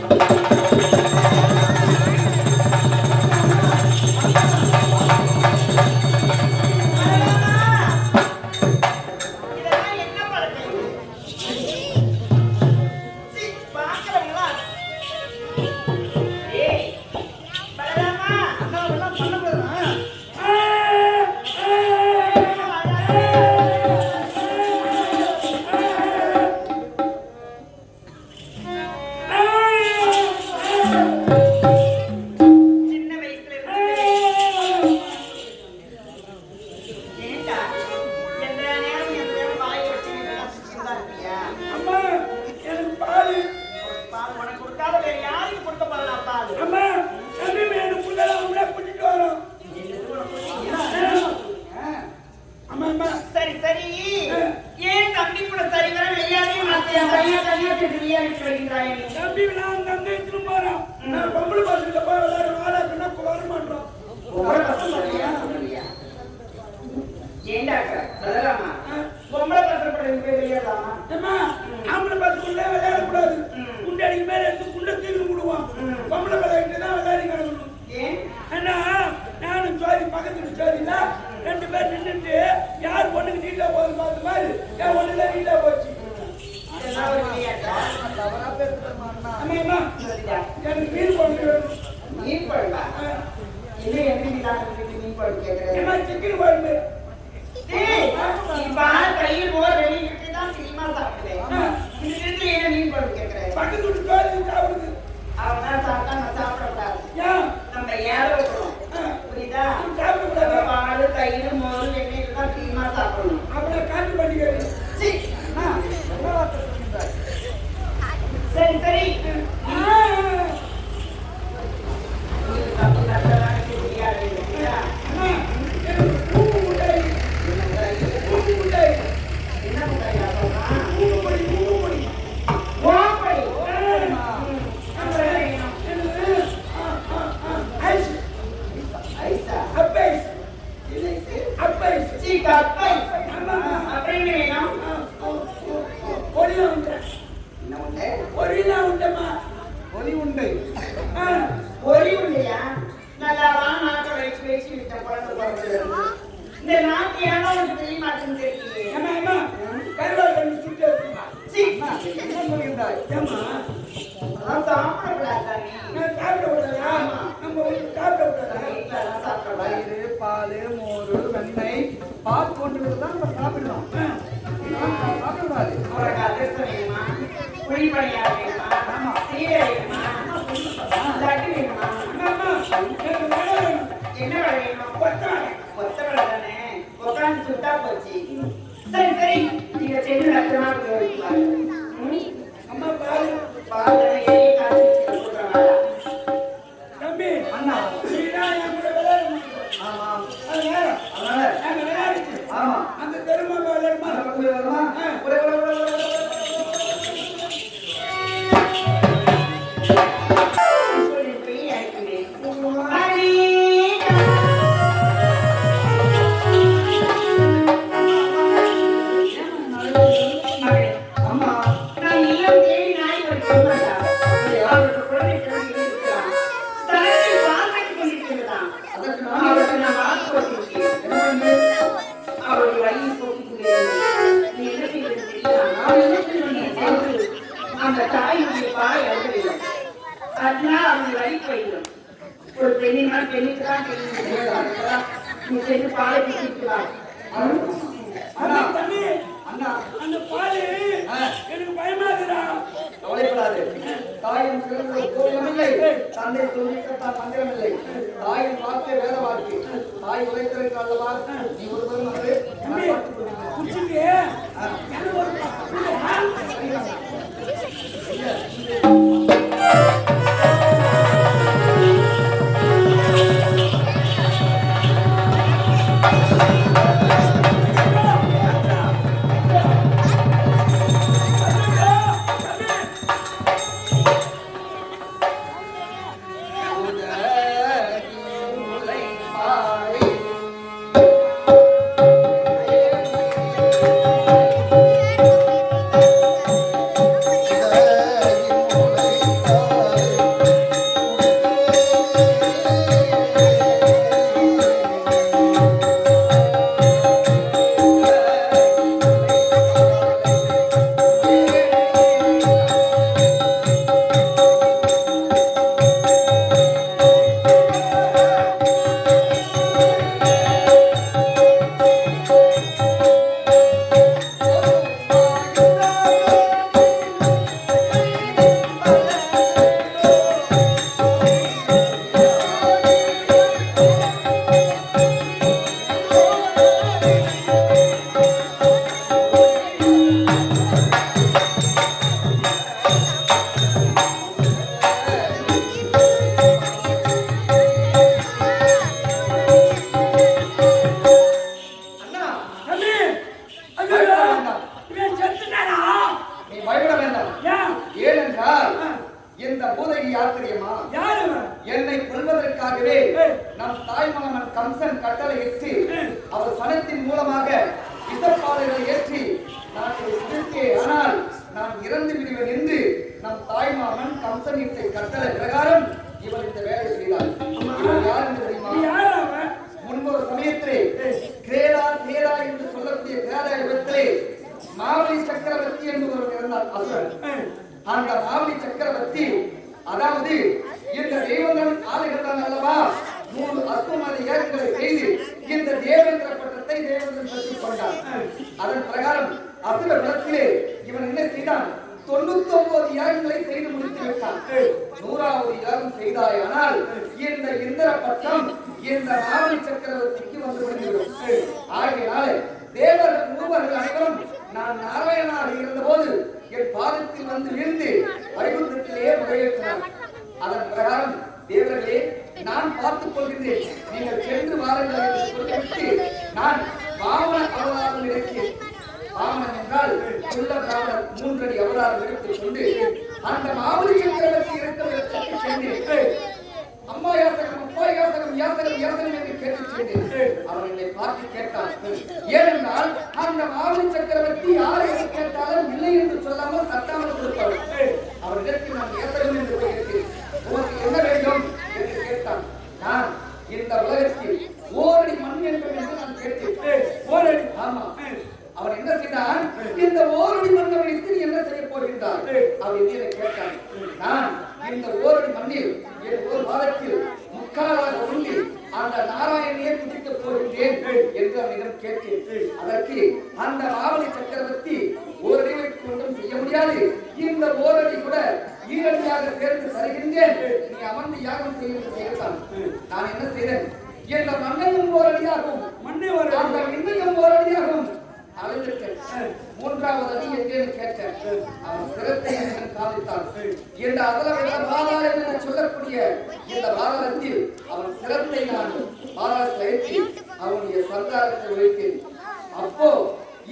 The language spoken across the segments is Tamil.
Bye. கம்சன் கட்டளை ஏற்றி அவர் பணத்தின் மூலமாக விசப்பாடுகளை ஏற்றி நான் சிரித்தே, ஆனால் நான் இறந்து விடுவேன் என்று நம் தாய்மாமன் கம்சன் இட்ட கட்டளை பிரகாரம் இவர் இந்த வேலை செய்தார். யார் என்று தெரியுமா? முன்பொரு சமயத்திலே கிரேடா கிரேடா என்று சொல்லக்கூடிய கிரேடா யுகத்திலே மாவலி சக்கரவர்த்தி என்று ஒரு இருந்தார் அசுரன். அந்த மாவலி சக்கரவர்த்தி, அதாவது இந்த தெய்வங்களின் ஆளுகிறான் அல்லவா, 3 அசுரமலை யாகங்களை செய்து இந்த தேவேந்திர பட்டத்தை தேவேந்திரன் பெற்றுக் கொண்டார். அதன் பிரகாரம் அசுர குலத்திலே இவன் என்ன செய்தான்? 99 யாகங்களை செய்து முடித்து விட்டான். 100வது யாகம் செய்தாயானால் இந்த இந்திர பட்டம் இந்த மாவலி சக்கரவர்த்திக்கு வந்து விடுகிறது. ஆகையினாலே தேவர்கள் மூவர்கள் அனைவரும் நான் நாராயணனாக இருந்தபோது என் பாதத்தில் வந்து விழுந்து வைகுண்டத்திலே முறையேற்றினார். அதன் பிரகாரம் தேவர்களே, நான் பார்த்துக் கொள்கின்றேன், நீங்கள் சென்று வாருங்கள் என்று சொல்லிவிட்டு நான் வாமன அவதாரம் எடுத்தேன். வாமன் என்றால் உள்ள பிராமணர் 3 அடி அவதாரம் எடுத்துக் கொண்டு அந்த மாவலி சக்கரவர்த்தி இருக்கிற இடத்திற்கு சென்றேன். அம்மா யாசகம், அப்பா யாசகம், யாசகம் யாசகம் என்று கேட்டு சென்றேன். அவர் என்னை பார்த்து கேட்டார். ஏனென்றால் அந்த மாவலி சக்கரவர்த்தி யாரை கேட்டாலும் இல்லை என்று சொல்லாமல் தட்டாமல் கொடுப்பார். அவர்களுக்கு நான் யாசகம் என்று கேட்டேன். உனக்கு என்ன வேண்டும் என்று கேட்டான். நான் இந்த உலகத்தில் ஓரடி மண் வேண்டும் என்று நான் கேட்டேன். ஓரடி? ஆமா. அவர் என்ன செய்தான்? இந்த ஓரடி மண்ணை வைத்து நீ என்ன செய்ய போகின்றார் அவர் என்னை கேட்டான். நான் இந்த ஓரடி மண்ணில் என் ஒரு வாரத்தில் முக்காலாக உண்டி அந்த நாராயணையை குடிக்கப் போகின்றேன் என்று அவனிடம் கேட்டேன். அதற்கு அந்த மாவலி சக்கரவர்த்தி ஓரடி வைத்து ஒன்றும் செய்ய முடியாது, இந்த ஓரடி கூட ஈரடியாக சேர்ந்து தருகின்றேன், நீ அமர்ந்து யாகம் செய்யத்தான். நான் என்ன செய்தேன்? என்ற மண்ணையும் ஓரடியாகும், அந்த விண்ணையும் ஓரடியாகும் அழைத்தேன். 3வது அடி எங்கேன்னு கேட்டேன். அவன் சிரத்தை எனக்கு காமித்தான். இந்த அதல பாதாளம் என்று சொல்லக்கூடிய இந்த பாதாளத்தில் அவன் சிரத்தை நான் பாதாளத்தை ஏற்றி அவனுடைய சந்தாரத்தை வைத்தேன். அப்போ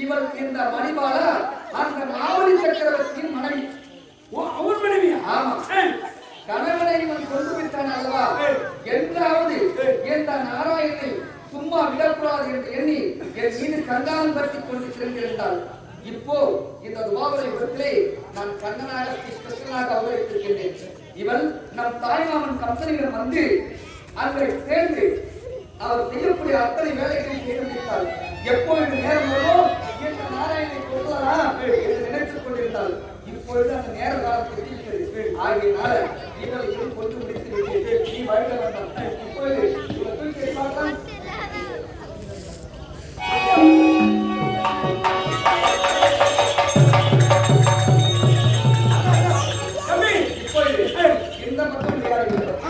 இவன் இந்த மணிபாலா அந்த மாவலி சக்கரவர்த்தியின் மனைவி. அவர் மனைவி? ஆமா. கணவனை இவன் கொண்டு விட்டான் அல்லவா, என்றாவது இந்த நாராயணனை சும்மா விடக்கூடாது என்று எண்ணி என் மீது கண்டானம் பற்றி கொண்டு சென்றிருந்தாள். இப்போ இந்த துவாபரை யுகத்திலே நான் கண்ணனாக கிருஷ்ணனாக அவதரித்திருக்கின்றேன். இவள் நம் தாய்மாமன் கம்சனிடம் வந்து அங்கே சேர்ந்து அவர் செய்யக்கூடிய அத்தனை வேலைகளை செய்து முடித்தாள். எப்பொழுது நேரம் வருமோ என்ற நாராயணனை கொள்ளலாம் என்று நினைத்துக் கொண்டிருந்தாள். இப்பொழுது அந்த நேர காலத்தில் இருக்கிறது. ஆகியனால இவளை கொண்டு முடித்து விட்டு நீ வருக வேண்டாம். இப்பொழுது இவள் தூக்கி பார்க்கலாம். இந்த பக்கம் வந்துவிட்டோம்.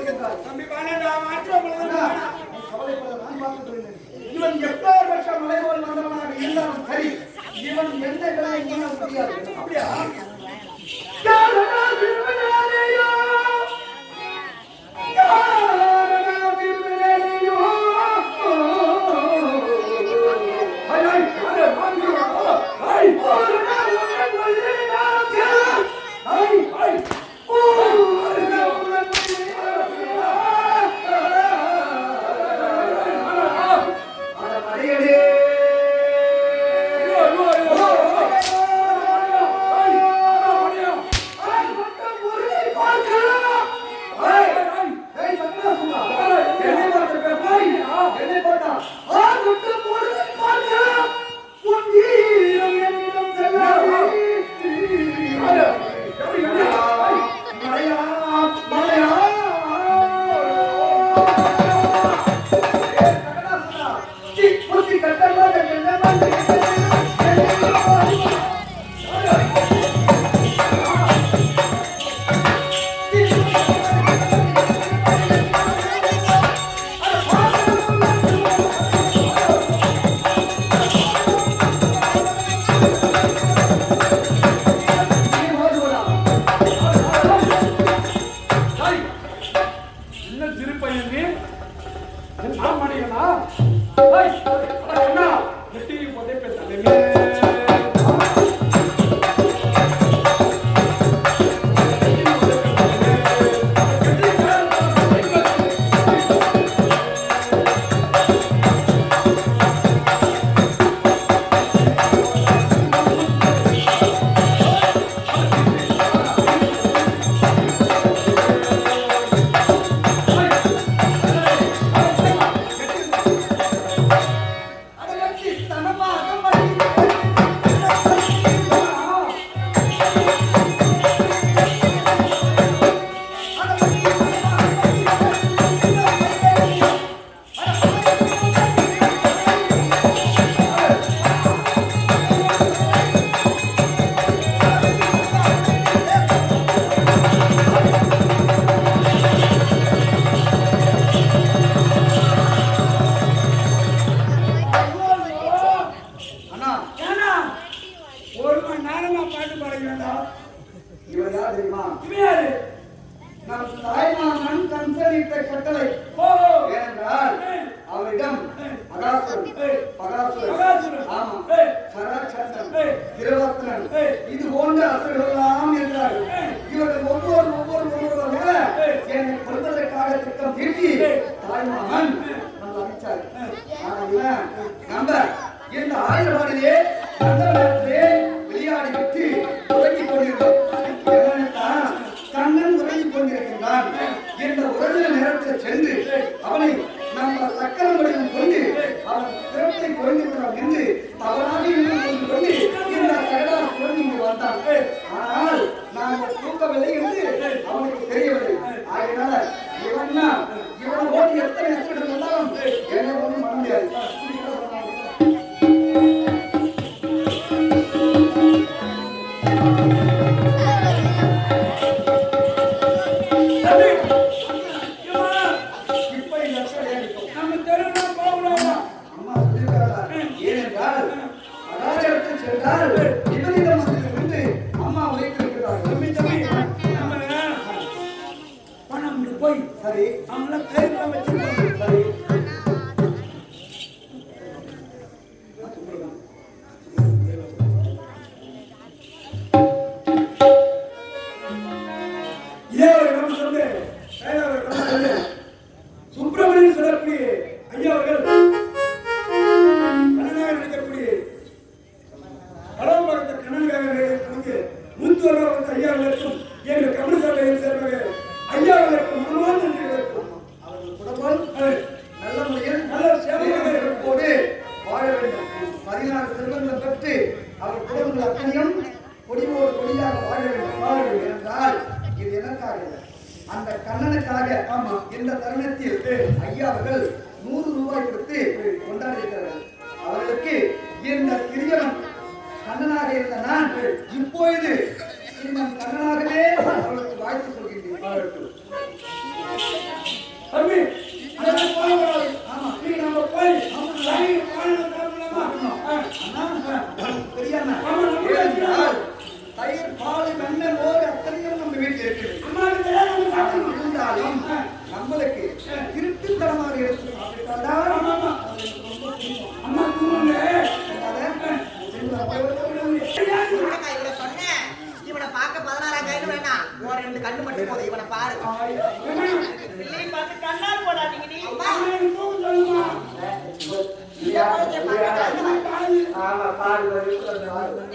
வருகின்றார். தம்பி பானடா மாற்றம் கவலைப்பட நான் பார்த்துக் கொள்கிறேன். இவன் எப்பேற்பட்ட மலைபோல் வந்தவனாக இருந்தாலும் சரி, இவன் எந்த வேலையை பண்ண முடியாது. அப்படியா? இது போன்ற அசுரர்களெல்லாம் இருக்கிறார்கள். இவர்கள் ஒவ்வொருவராக என்னை கொல்வதற்காக திட்டம் தீட்டி தாய்மாமன் நம்ம அடிச்சார். நம்ம இந்த ஆயுதபாடிலே விளையாடி விட்டு உறங்கிக் கொண்டிருந்தோம். கண்ணன் உறங்கிக் கொண்டிருக்கின்றான். இந்த உறவின நேரத்தில் சென்று அவனை நம்ம சக்கரம் வடிவம் கொண்டு அவன் பிறப்பை குறைந்துவிடலாம் என்று தவறாக எண்ணம் கொண்டு இந்த சகடா குழந்தை இங்கு வந்தான். ஆனால் நாங்கள் தூக்கவில்லை என்று அவனுக்கு தெரியவில்லை. ஆகையினால இவனை ஓட்டி எத்தனை எத்தனை வந்தாலும் என்ன ஒன்றும் பண்ண முடியாது. சரி அவங்கள கையில வச்சிருக்காங்க. சரி சுப்பிரமணியன் சொல்லக்கூடிய ஐயா அவர்கள் கண்ணனாக நினைக்கக்கூடிய பரவப்பட்ட கண்ணனாக மூத்தவர்கள் ஐயா அவர்களுக்கும் எங்கள் கமிழ் சபையில் சேர்ந்தவர்கள் ஐயா அவர்களுக்கும் மனமார்ந்த அவர்கள் குடும்பம் நல்ல முறையில் நல்ல சேவையாக இருப்போடு வாழ வேண்டும். 16 செல்வங்களை பெற்று அவர் குடும்பங்கள் அத்தனையும் கொடியோடு கொடியாக வாழ வேண்டும் என்றால் இது எனக்காக அந்த கண்ணனுக்காக. ஆமா, இந்த தருணத்தில் ஐயா அவர்கள் 100 ரூபாய் கொடுத்து கொண்டாடி இருக்கிறார்கள். அவர்களுக்கு இந்த சிறியவன் கண்ணனாக இருந்த நான் இப்பொழுது இந்த கண்ணனாகவே அவர்களுக்கு வாழ்த்து சொல்கின்றேன்.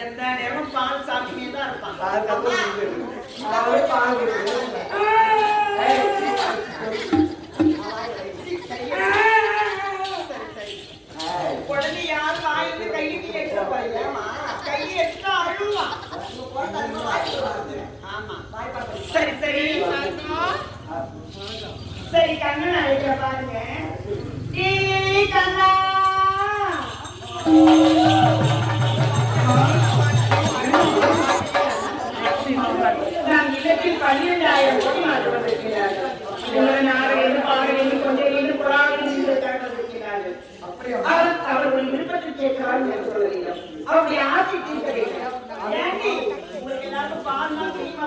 எந்த நேரமும் பால் சாப்பிட்டே தான் இருப்பான். உடனே யார் வாயிலிருந்து கையிட்டு எடுத்து போயிடலாமா? கையை எடுத்து அழுவான். ஆமா. சரி சரி சரி கண்ணன் அழைக்கிற பாருங்க. கண்ணா நான் இடத்தில் 12,000 கோடி மாற்றுவதற்கிறார்கள். அவர்கள் விருப்பத்தில் கேட்கிறார்கள் என்று சொல்ல வேண்டும். அவருடைய ஆசை தீர்க்க வேண்டும். உங்களுக்கு எல்லாருக்கும் பாருனா தெரியுமா?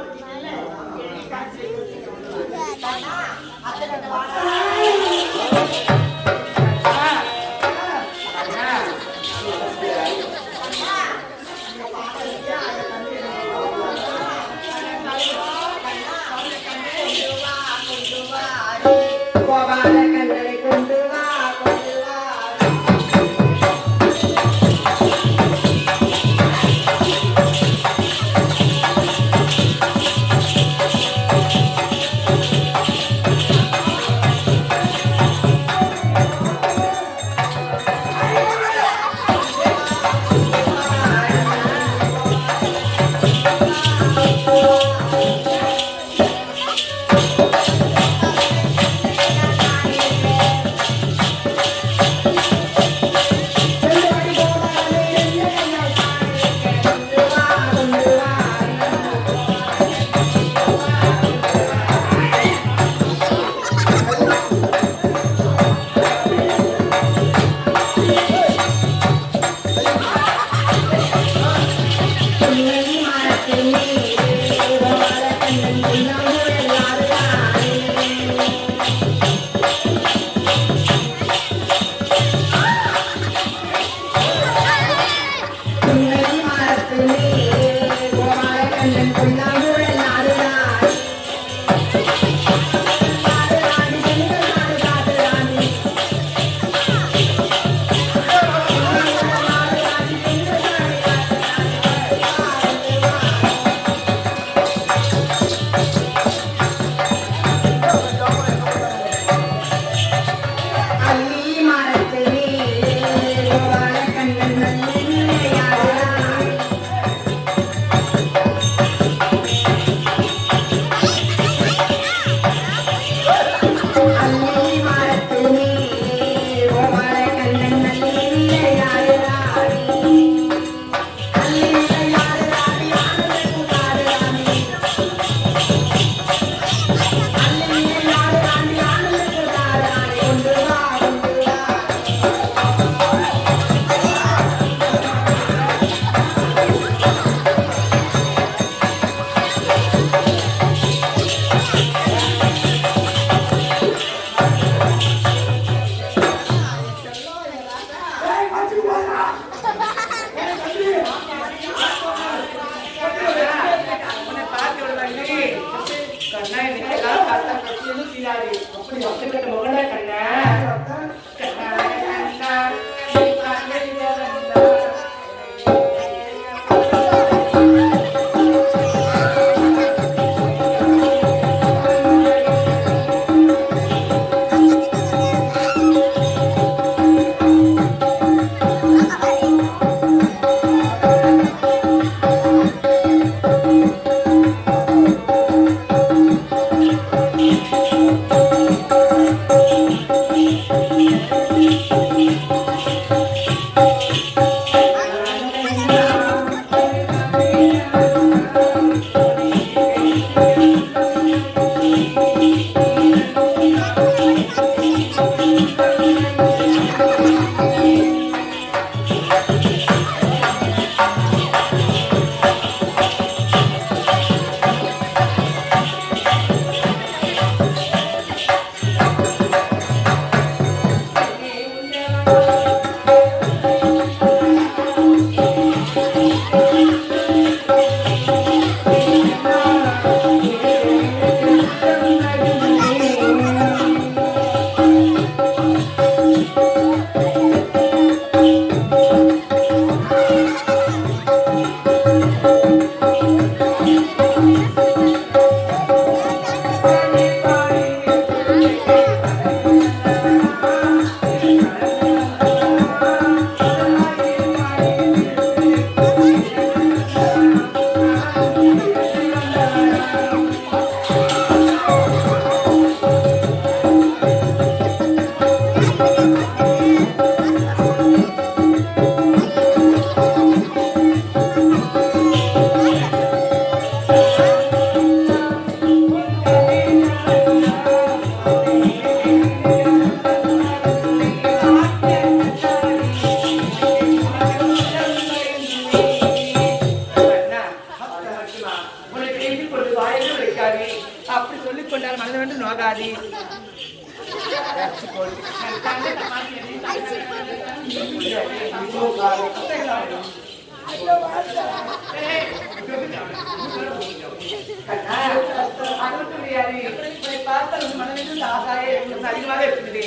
அதிகமாக இருக்குது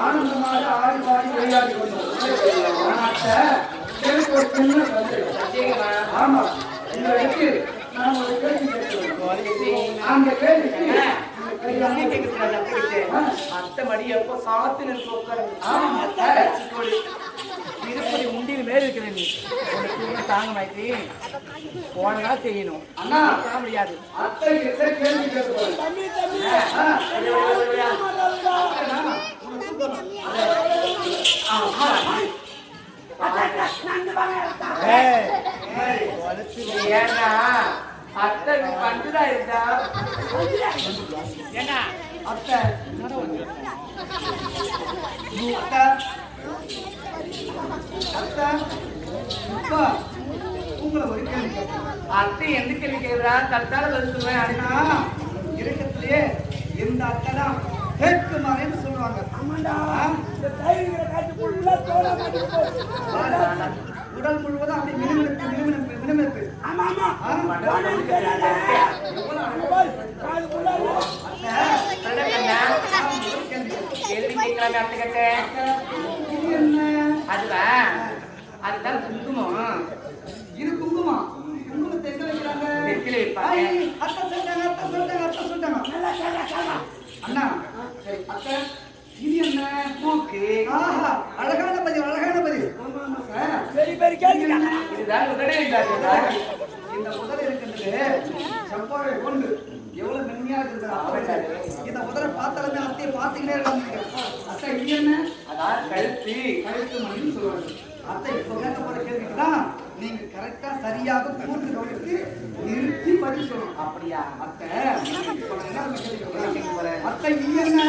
ஆனந்தமாக ஆடி பாடி விளையாடி கொண்டோம். எனக்கு ஒரு சின்ன சந்தேகம். ஆமா, உங்களுக்கு நான் ஒரு கேள்வி கேட்கிறேன். அந்த கேள்விக்கு அத்தை மடி எப்போ சாத்து நின்று உட்காருங்க. திருப்பதி உண்டியில் மேல இருக்கிற நீ உனக்கு தாங்க மாட்டி போனா செய்யணும். அண்ணா முடியாது. அத்தை கிட்ட கேள்வி கேட்கிறேன். ஏன்னா அத்தை பண்டுதா இருந்தா ஏன்னா அத்தை அத்தை அப்பா உங்களை ஒரு கேள்வி கேட்கிறேன். அத்தை எந்த கேள்வி கேட்கிறா கரெக்டான பதில் சொல்லுவேன். அண்ணா இருக்கத்திலேயே இந்த அத்தை தான் கேட்கு மறைன்னு சொல்லுவாங்க. உடல் முழுவதும் அப்படி மினுமினுப்பு மினுமினுப்பு மினுமினுப்பு. கேள்வி கேட்கலாமே அத்தை கேட்டேன். அதுவா அதுதான் குங்குமம். இது குங்குமா? குங்குமத்தை எங்க வைக்கிறாங்க? நெத்தியில வைப்பாங்க. அத்தை சொல்லிட்டாங்க, அத்தை சொல்லிட்டாங்க, அத்தை சொல்லிட்டாங்க. அண்ணா அத்தை இது என்ன? மூக்கு. ஆஹா, அழகான பதிவு, அழகான பதிவு. இதுதான் உடனே இந்த முதல் இருக்கின்றது செவ்வாழை கொண்டு எவ்வளவு மென்மையா இருக்கிறது. இந்த முதலை பார்த்தாலுமே அத்தையை பார்த்துக்கிட்டே இருக்காங்க. அத்தை இது என்ன? அதான் கழுத்து. கழுத்து மணின்னு சொல்லுவாங்க. அத்தை இப்ப கேட்கப்பட கேள்விக்குதான் நீங்க கரெக்டா சரியாக கூர்ந்து கவனித்து நிறுத்தி பதில் சொல்லணும். அப்படியா அத்தை இப்ப நான் என்ன கேள்வி போறேன். அத்தை இது என்ன?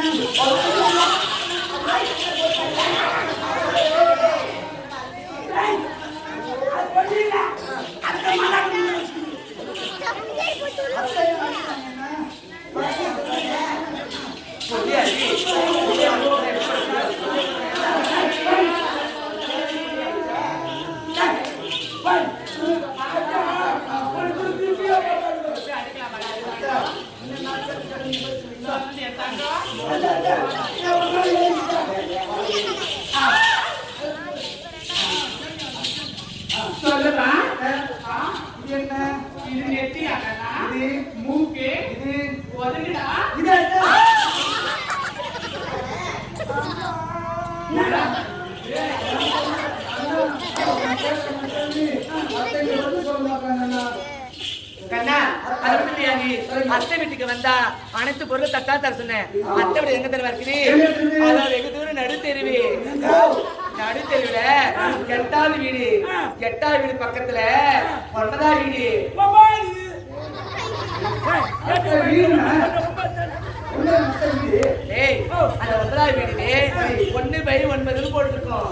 சொல்லுப்பா. இது என்ன? இது நெத்தி அடடா. இது மூக்கு. இது ஒதுங்குடா. இது என்ன? கண்ணா அதை விட்டு தெரியாது. அத்தை வீட்டுக்கு வந்தா அனைத்து பொருளும் தட்டா தர சொன்னேன். அத்தை வீடு எங்க தெருவா இருக்குது? அதாவது வெகு தூரம் நடுத்தெருவு. நடுத்தெருவுல எட்டாவது வீடு. எட்டாவது வீடு பக்கத்துல 9வது வீடு. வீடு 9 போட்டிருக்கோம்.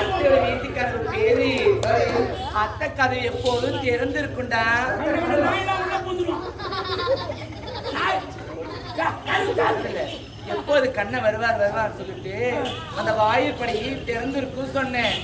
அத்தையோட வீட்டுக்காரர் பேரு அத்தை கதை எப்போதும் திறந்திருக்குண்டா. எப்போது கண்ணை வருவார் சொல்லிட்டு அந்த வாயுப்படி திறந்திருக்கும் சொன்னேன்.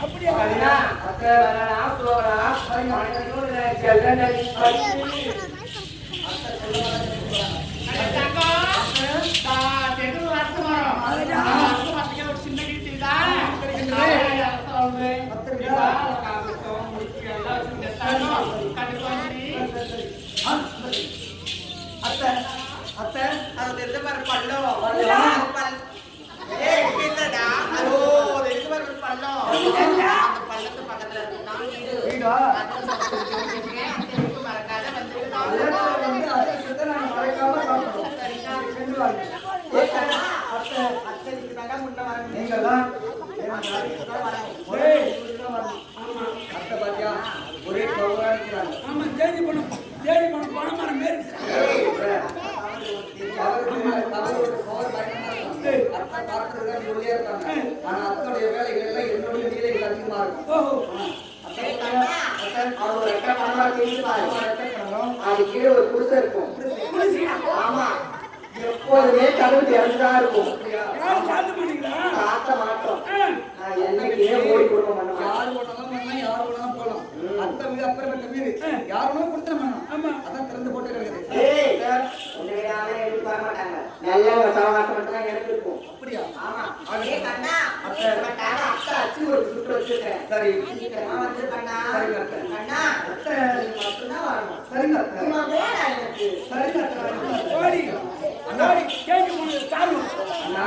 எப்போதுமே கதவு திறந்துதா இருக்கும். என்னைக்குமே ஓடி குடும்பம் பண்ணலாம். யாரு போனாலும் போலாம். அந்த வீடு அப்புறமேட்ட வீடு யாரும் கொடுத்துட மாட்டோம். அதான் திறந்து போட்டு கிடக்குது. நல்ல சவகாசம் மட்டும் தான் எனக்கு இருக்கும். அப்படியா? ஆமா. அச்சு ஒரு சுற்று வச்சிருக்கேன். சரி வந்து பண்ணா. சரிங்க அண்ணா அத்தை மட்டும்தான் வரணும். சரிங்க அத்தை. சரிங்க அத்தை. ஓடி அண்ணா கேட்க முடியாது காரணம். அண்ணா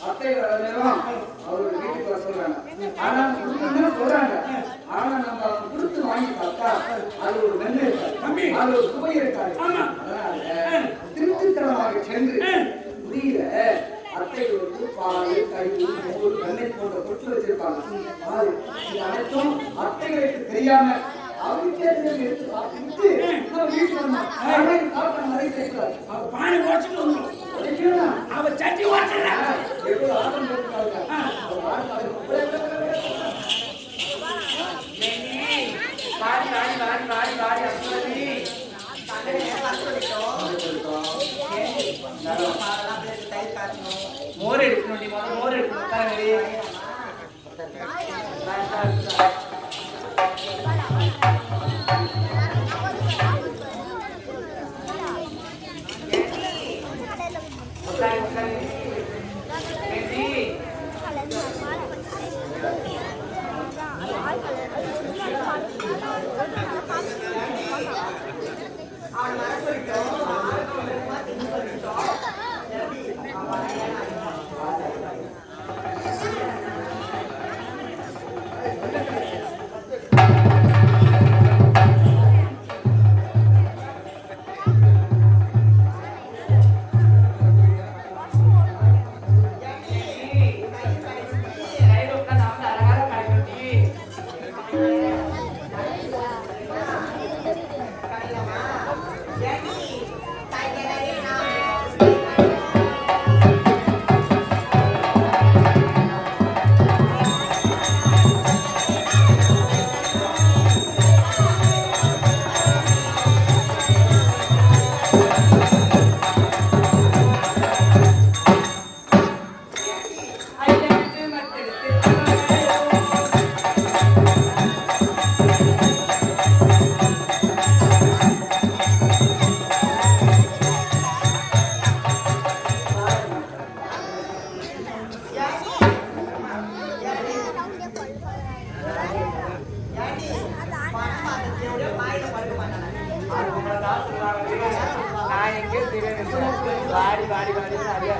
அத்தை வர நேரம் அவரோட வீட்டுக்கு வர சொல்றாங்க. ஆனா கொடுக்கணும்னு சொல்றாங்க. ஆனா நம்ம கொடுத்து வாங்கி பார்த்தா அது ஒரு மென்னு இருக்காது, அது ஒரு சுவை இருக்காது. அதனால திருச்சித்தனமாக சென்று புரியல அத்தைக்கு வந்து பால், கறி, மோர், வெண்ணெய் போன்ற பொருட்கள் வச்சிருப்பாங்க. பால் இது அனைத்தும் அத்தைகளுக்கு தெரியாம அவருக்கே எடுத்து சாப்பிட்டு நம்ம வீட்டுக்கு வந்தோம். சாப்பிட்ட மாதிரி கேட்கலாம். அவ பானை ஓடிச்சுட்டு வந்தோம். அவ சட்டி ஓட்டுறா எவ்வளவு ஆர்வம் போட்டுருக்காங்க. மோர் எடுக்கணும், மோர் எடுக்கணும். வாடி வாடி வாடி நிறைய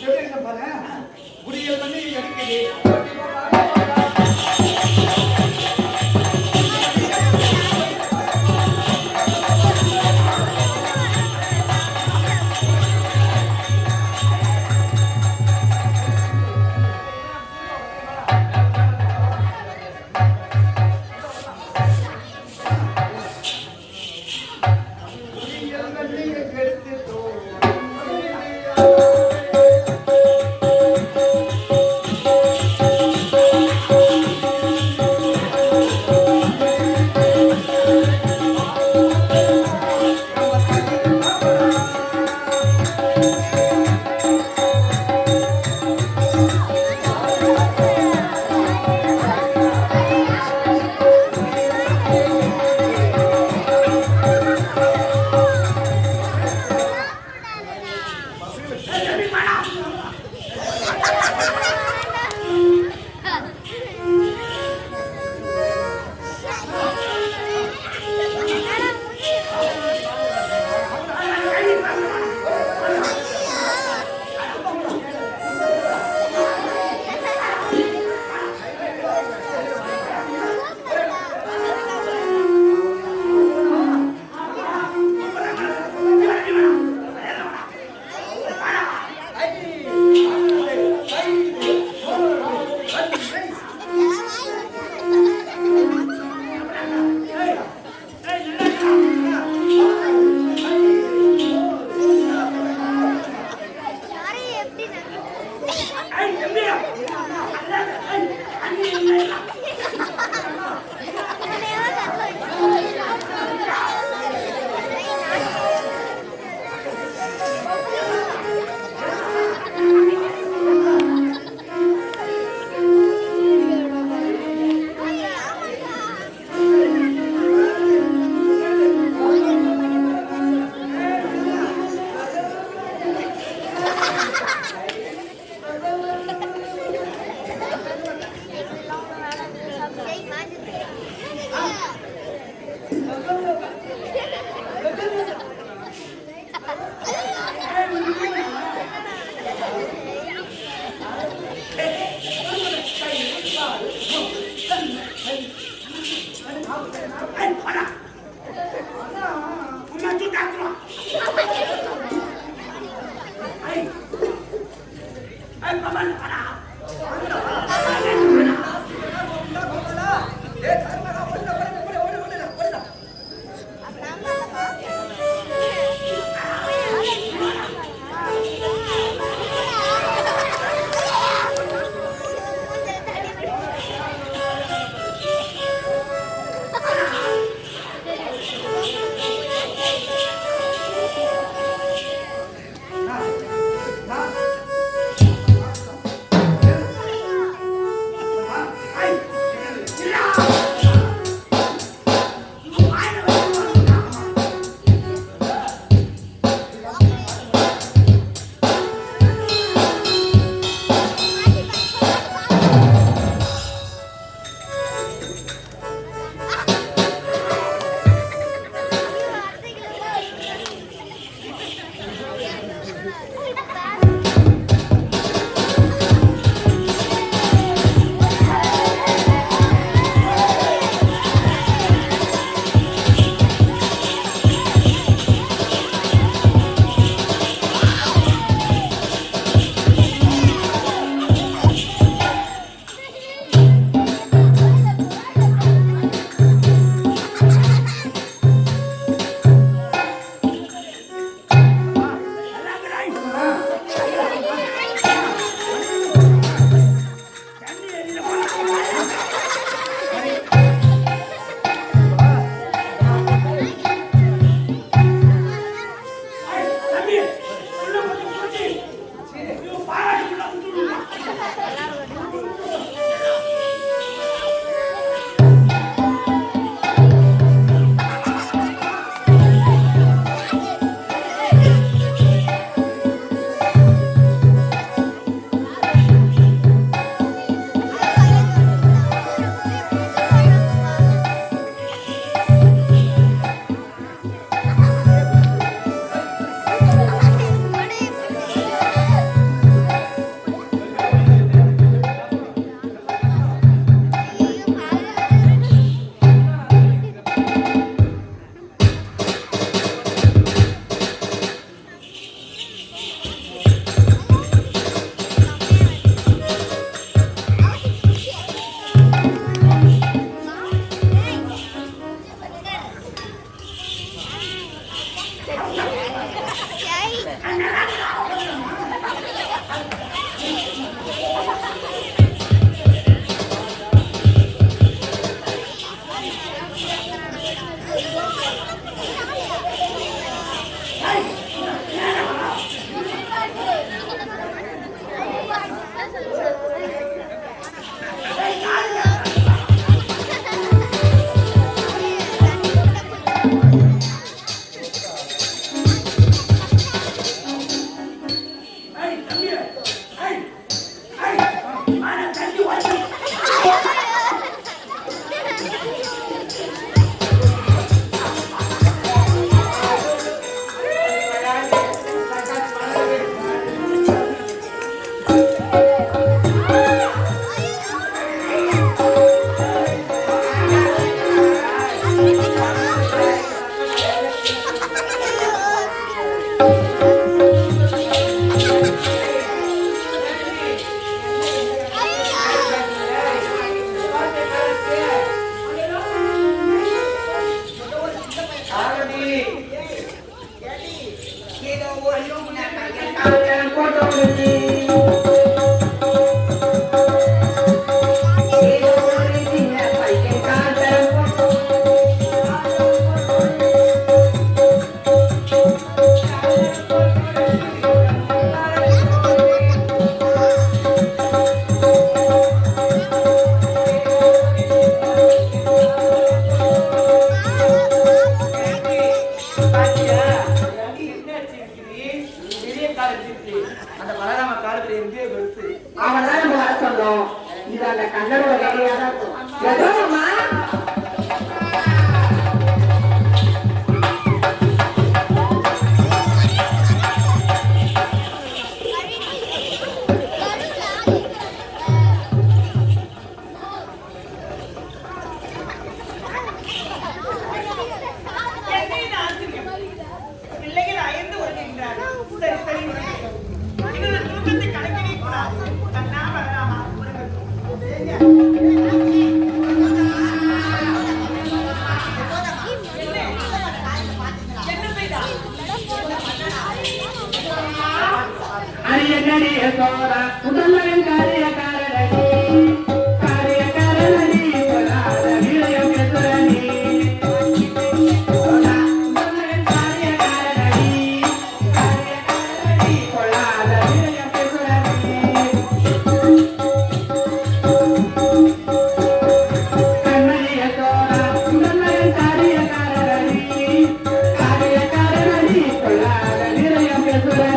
எப்படி இருக்க பாரு குடியல் பண்ணி எடுக்குது பெரிய கொலுசு. அவன்தான் நம்ம வர சொன்னோம். இது அந்த கண்ணனோட வேலையா தான் இருக்கும். ஏதோ அம்மா முதல்வன் காரியக்காரனடி காரியக்காரனடி பொல்லாத வீரயம் எதுரணி முதல்வன் காரியக்காரனடி காரியக்காரனடி பொல்லாத வீரயம் எதுரணி கண்மணிய தோரா முதல்வன் காரியக்காரனடி காரியக்காரனடி பொல்லாத வீரயம் எதுரணி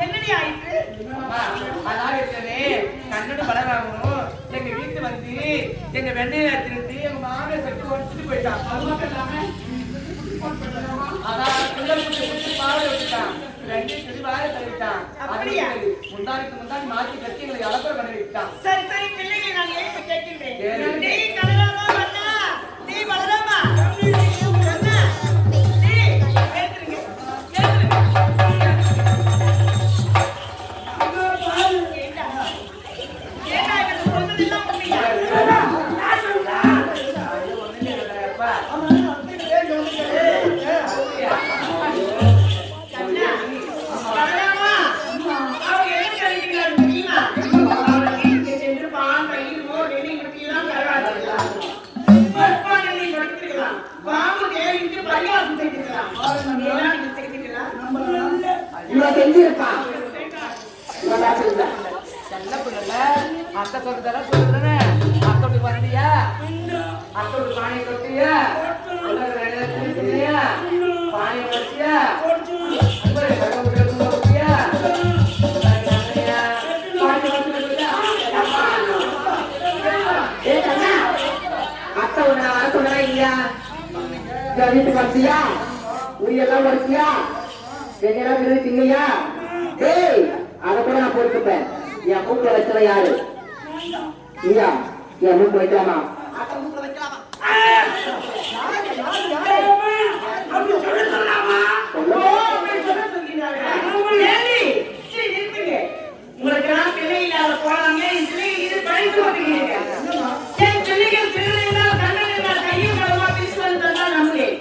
என்னடி ஆயிட்டு கண்ணோட பலராமனும் எங்க வீட்டு வந்து எங்க வெண்ணையில எடுத்துட்டு எங்க மாமியை செட்டு ஒடிச்சுட்டு போயிட்டான். அது மட்டும் இல்லாம முந்தாடி மாத்தி கட்டி எங்களை இழப்பற பண்ணி விட்டான். சரி சரி பிள்ளைகளை நான் ஏன் கேட்கின்றேன். நீ கலராமா பண்ணா நீ பலராமா அத்தை சொல்றதெல்லாம் சொல்றேன்னு அத்தோடு வரலையா அத்தோடு பானை கொட்டியா பானை வச்சியா அத்தை உன்னை வர சொன்னா இல்லையா வீட்டுக்கு வச்சியா உரியெல்லாம் வச்சியா எங்கெல்லாம் விரும்பிங்கய்யா டேய் அதை கூட நான் பொறுத்துப்பேன். என் மூக்க வச்சவ யாரு ஐயா? என் மூக்க வைக்கலாமா? உங்களுக்கு பிள்ளை இல்லாத போறாங்க இது படித்து வந்துக்கிறீங்க. என் பிள்ளைகள் பிள்ளை கண்ணன் கையும் கடமா பேசுவது தான் நம்புகிறேன்.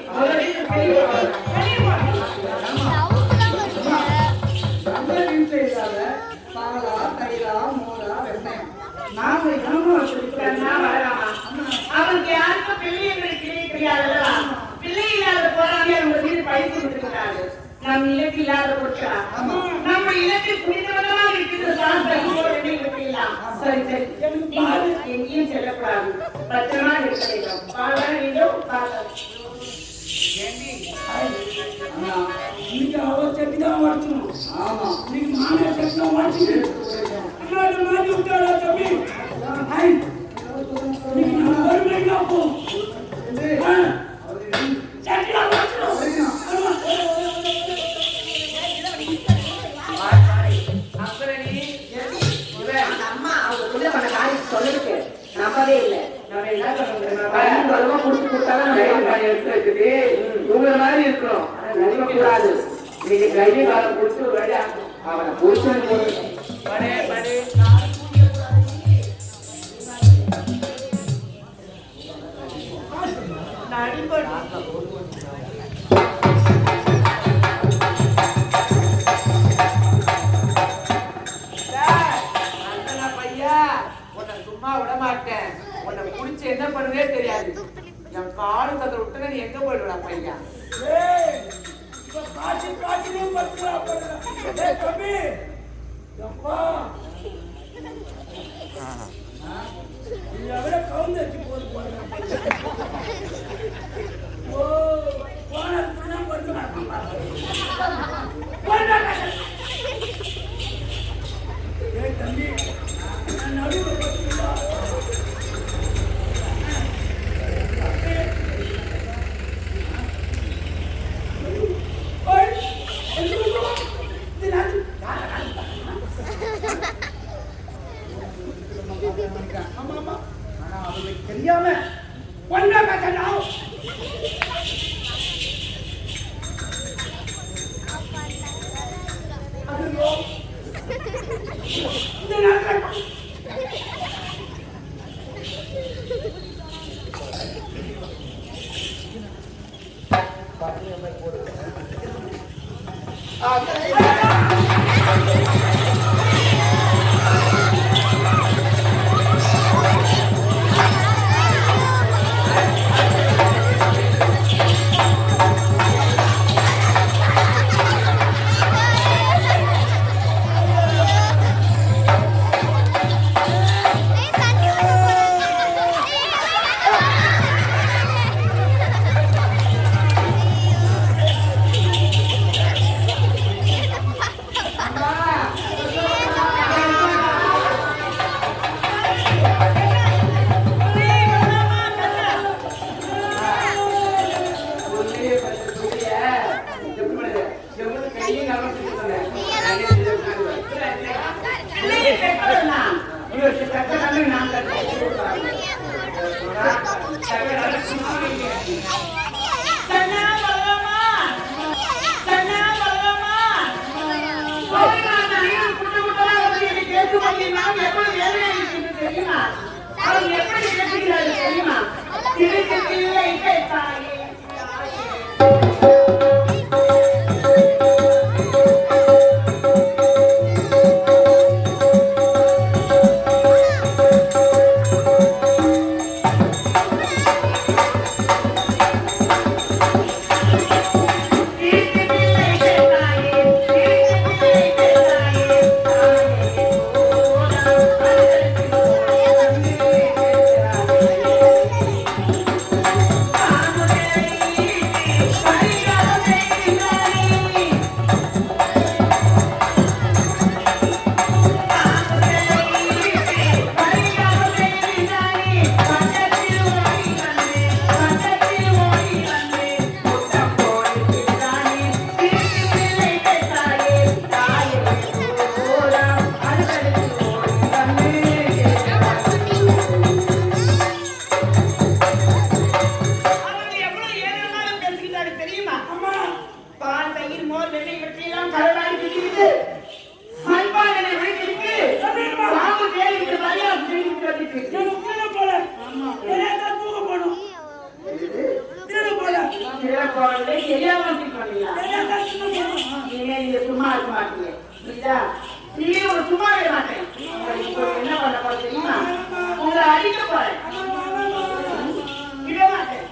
அவனுக்கு யாருக்கும் பிள்ளை கிடையாது. பிள்ளை இல்லாத போறாங்க அவங்க வீடு படித்து கொடுத்துருக்காங்க. நம் இலக்கு இல்லாத போட்டா நம்ம இலக்கு புனிதவனமாக இருக்கிறது. சரி சரி எங்கேயும் செல்லக்கூடாது. பத்திரமா இருக்க வேண்டும். பாட வேண்டும். இன்னைக்கு அவ செட்டி தான் வளர்த்தணும். ஆமா இன்னைக்கு மாமியா செட்டி தான் வளர்த்துட்டு அண்ணாடு மாட்டி விட்டாடா தம்பி. இன்னைக்கு நம்ம வருமையா போ செட்டிலாம் வளர்த்தணும். அம்மா அவங்க சொல்ல பண்ண காரியம் சொல்லிருக்கு நம்பவே இல்லை. நம்ம என்ன சொல்லுங்க குடிச்சு கொடுத்தாலும் எடுத்து வச்சுட்டு உங்களை மாதிரி இருக்கிறோம். நம்ப கூடாது. இன்னைக்கு கைதி காலம் குடிச்சு ஒரு வேலை அவனை குடிச்சு காடு சதுர விட்டு நீ எங்க போயிடுவா பையா? ஏய், இப்ப காய்ச்சலே பத்துறா போடுறா. ஏய் தம்பி, எப்பா இதை கவுந்து வச்சு போடுறேன். ஓ, போனா போடுறேன். ஏய் தம்பி, நான் நடுவில் பத்துறா. ஆனா அவங்களுக்கு தெரியாம ஒன்னா கட்டணும். ஐயோ, இந்த நேரத்துல சும்மா இருக்க மாட்டீங்க. நீ ஒரு சும்மா இருக்க மாட்டேன். என்ன பண்ண போற தெரியுமா? உங்களை அடிக்க போறேன். விட மாட்டேன்.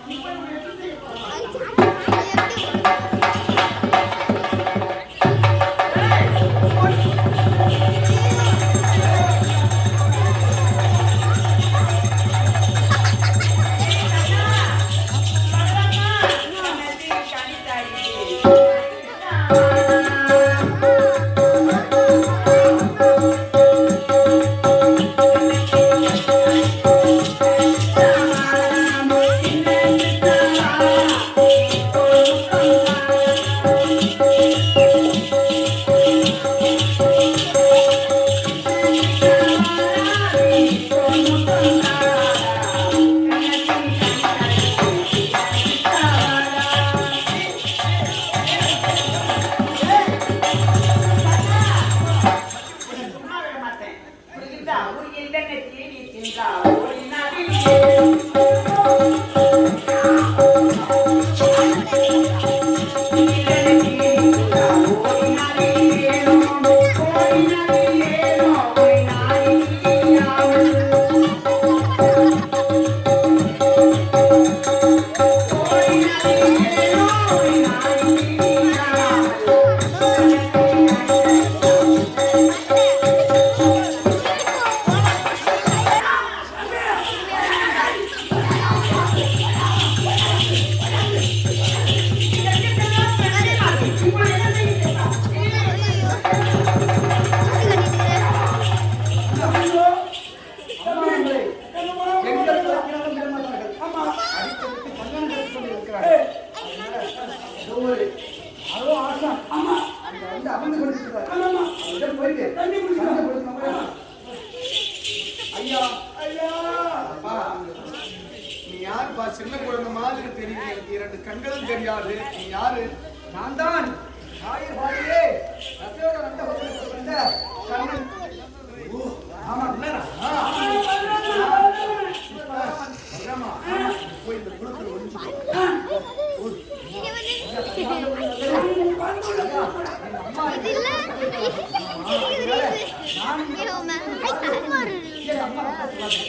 அம்மா காப்பாத்துவாங்க.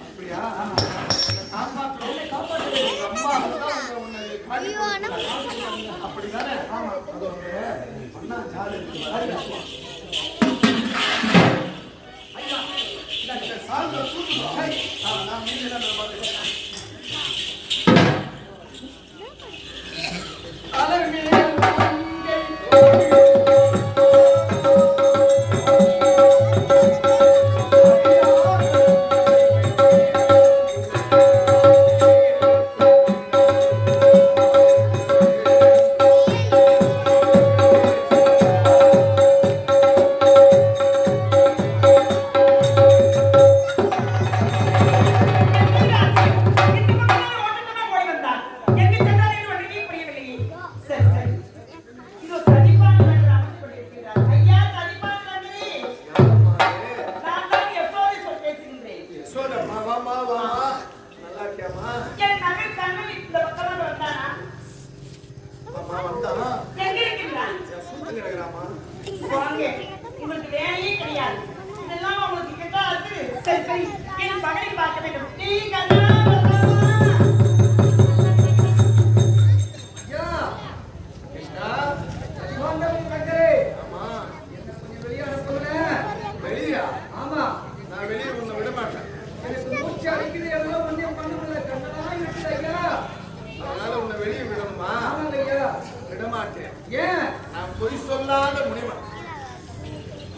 அப்படியா? காப்பாற்று. என்னை காப்பாற்றுறது. அம்மா தான் உன்னை காட்டி கொடுத்தாங்க. அப்படிதானே? ஆமா. அது ஒரு அண்ணா ஜாலி இருக்கு. ஐயா, இந்த சால்வை தூக்குறோம். நான் மீதி தான் பார்த்துக்கிறேன். அலர்மேல் மங்கை யசோதம்மா, வாம்மா, வாம்மா. நல்லா இருக்கியாம்மா? அம்மா வந்தானா? சுத்தம் கிடக்குறாம்மா. ஐயா, கிருஷ்ணா, அதிவாண்டவன் கண்டரே, அம்மா, என்னை கொஞ்சம் வெளியே அனுப்புங்களேன். வெளியா? ஆமா, நான் வெளியே உன்னை விட மாட்டேன். எனக்கு மூச்சு அடிக்குது, எல்லாம் ஒன்றும் பண்ண முடியல. கண்ணெல்லாம் இருக்குது ஐயா. அதனால உன்னை வெளியே விடணுமா? ஆமாங்க ஐயா. விட மாட்டேன். ஏன்? நான் பொய் சொல்லாத முனிவன்.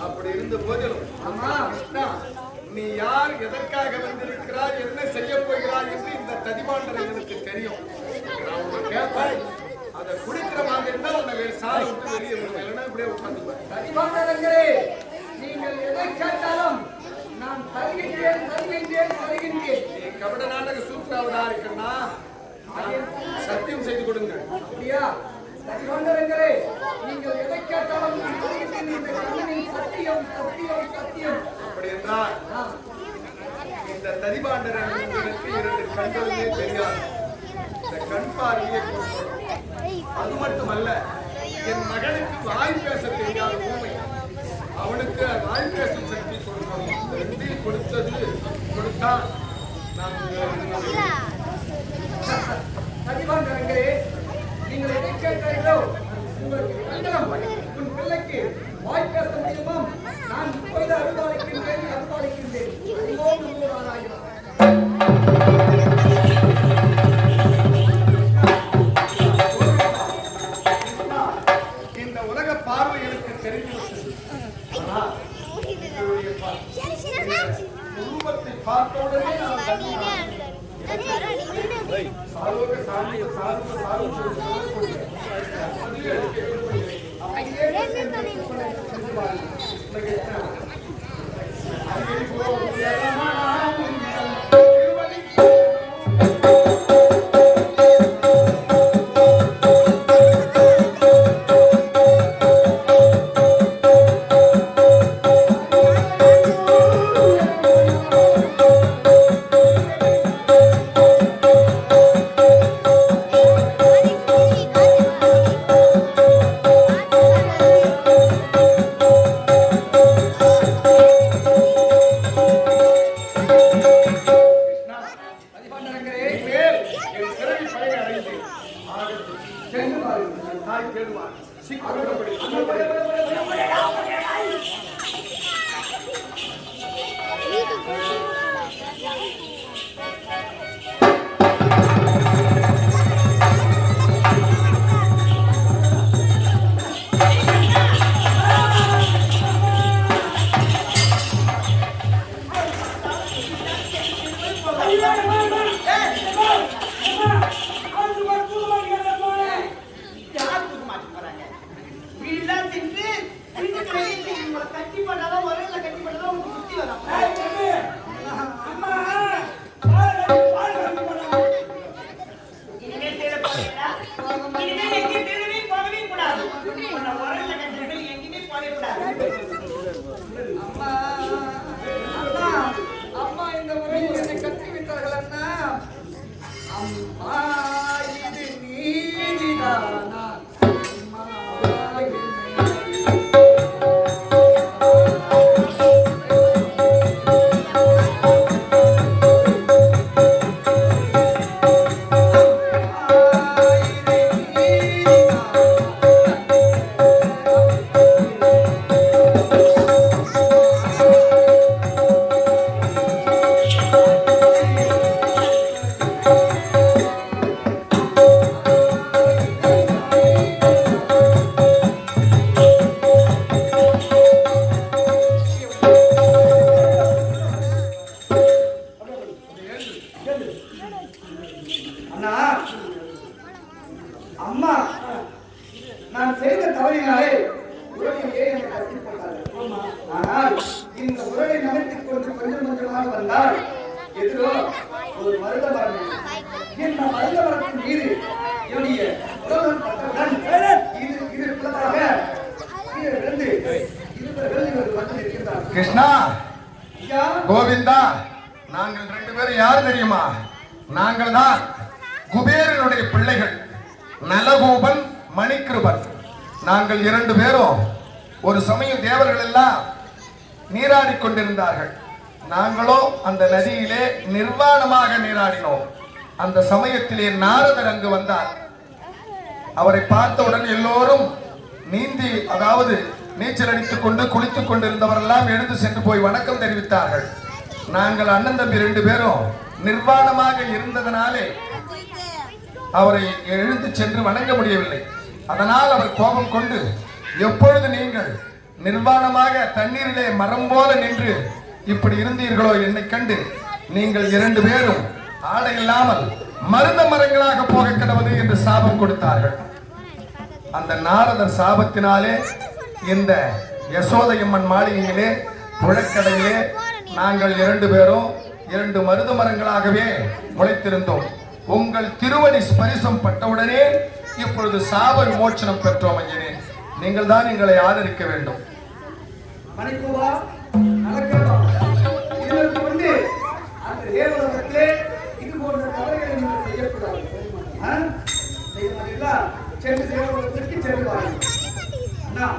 அப்படி இருந்த போதிலும் ஆமா, கிருஷ்ணா, நீ யார், எதற்காக வந்திருக்கிறாய், என்ன செய்ய போகிறாய் என்று இந்த ததிபாண்டரை எனக்கு தெரியும். நான் உன்னை கேட்பேன். அதை குடிக்கிற மாதிரி இருந்தால் உன்னை வேறு சாலை விட்டு வெளியே விடுவேன். இல்லைன்னா இப்படியே உட்காந்துக்குவேன். அதிவாண்டவங்களே, நீங்கள் எதை கேட்டாலும் நான் தருகின்றேன், தருகின்றேன், தருகின்றேன். நீ கபட நாடக சூத்திராவதா இருக்குன்னா சத்தியம் செய்து கொடுங்கள். அப்படியா? அதிவாண்டவங்களே, நீங்கள் எதை கேட்டாலும் நான் தருகின்றேன். இந்த கண்ணனின் சத்தியம், சத்தியம், சத்தியம். அப்படி என்றால் ஆ, இந்த ததிபாண்டரை உங்களுக்கு 2 கண்களுமே தெரியாது. இந்த கண் பார்வையை கொடுக்கணும். அது மட்டுமல்ல, என் மகனுக்கு வாய் பேச தெரியாத ஊமை, அவனுக்கு வாய் பேசும் சக்தி கொடுக்கணும். இந்த ரெண்டையும் கொடுத்தான் நான் அதிவாண்டவங்களே, நீங்கள் எதை கேட்கிறீர்களோ உங்களுக்கு கண்டனம். உன் பிள்ளைக்கு வாய் பேச முடியுமா? நான் இப்பொழுது அருள்பாலிக்கின்றேன், அருள்பாலிக்கின்றேன். ஓம் நமோ நாராயணா. இந்த உலக பார்வை எனக்கு தெரிந்துவிட்டது. ஆனால் ரூபத்தை பார்த்த உடனே நான் சார்பு சார்பு சார்பு சார்பு ஆனால் இந்த உரலை நமைத்துக் கொண்டு கொஞ்சம் கொஞ்சமாக வந்தால் எதிரோ ஒரு மருத மரம். இந்த மருத மரத்தின் மீது என்னுடைய உறவன் பட்டவுடன் இது பிளவாக இருந்து இருவர்கள் வந்து இருக்கின்றார். கிருஷ்ணா, கோவிந்தா, நாங்கள் 2 பேரும் யார் தெரியுமா? நாங்கள் தான் குபேரனுடைய பிள்ளைகள், நலகோபன், மணிக்கிருபன். நாங்கள் 2 பேரும் ஒரு சமயம் தேவர்கள் எல்லாம் நீராடிக் கொண்டிருந்தார்கள். நாங்களோ அந்த நதியிலே நிர்வாணமாக நீராடினோம். அந்த சமயத்திலே நாரதர் அங்கு வந்தார். அவரை பார்த்தவுடன் எல்லோரும் நீந்தி, அதாவது நீச்சல் அடித்துக் கொண்டு குளித்துக் கொண்டிருந்தவரெல்லாம் எழுந்து சென்று போய் வணக்கம் தெரிவித்தார்கள். நாங்கள் அண்ணன் தம்பி 2 பேரும் நிர்வாணமாக இருந்ததனாலே அவரை எழுந்து சென்று வணங்க முடியவில்லை. அதனால் அவர் கோபம் கொண்டு, எப்பொழுது நீங்கள் நிர்வாணமாக தண்ணீரிலே மரம் போல நின்று இப்படி இருந்தீர்களோ, என்னை கண்டு நீங்கள் 2 பேரும் ஆடை இல்லாமல் மருத மரங்களாக போக கிடவது என்று சாபம் கொடுத்தார்கள். அந்த நாரதர் சாபத்தினாலே இந்த யசோதையம்மன் மாளிகையிலே புழக்கடையிலே நாங்கள் 2 பேரும் 2 மருத மரங்களாகவே முளைத்திருந்தோம். உங்கள் திருவடி ஸ்பரிசம் பட்டவுடனே இப்பொழுது சாப விமோச்சனம் பெற்றோம். ஐயனே, நீங்கள் தான் எங்களை ஆதரிக்க வேண்டும். மணிக்குவா நடக்கிறதா இதற்கு கொண்டு அந்த தேவலோகத்திலே இது போன்ற தவறுகளை நீங்கள் செய்யக்கூடாது. செய்வதில்லை சென்று தேவலோகத்திற்கு செல்வார்கள். அண்ணா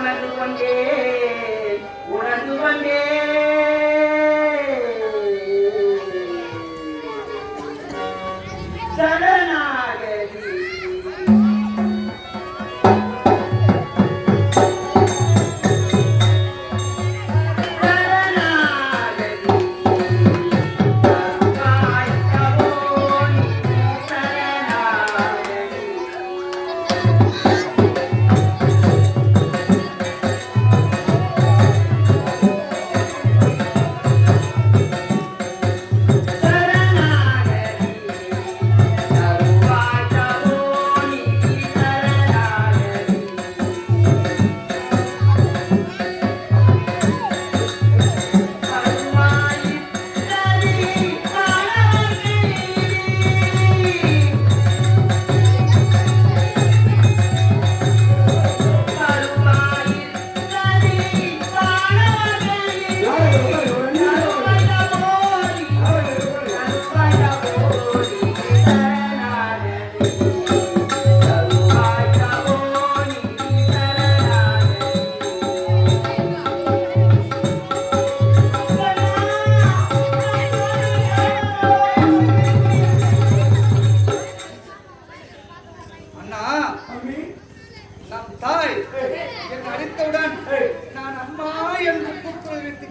உணர்ந்து கொண்டே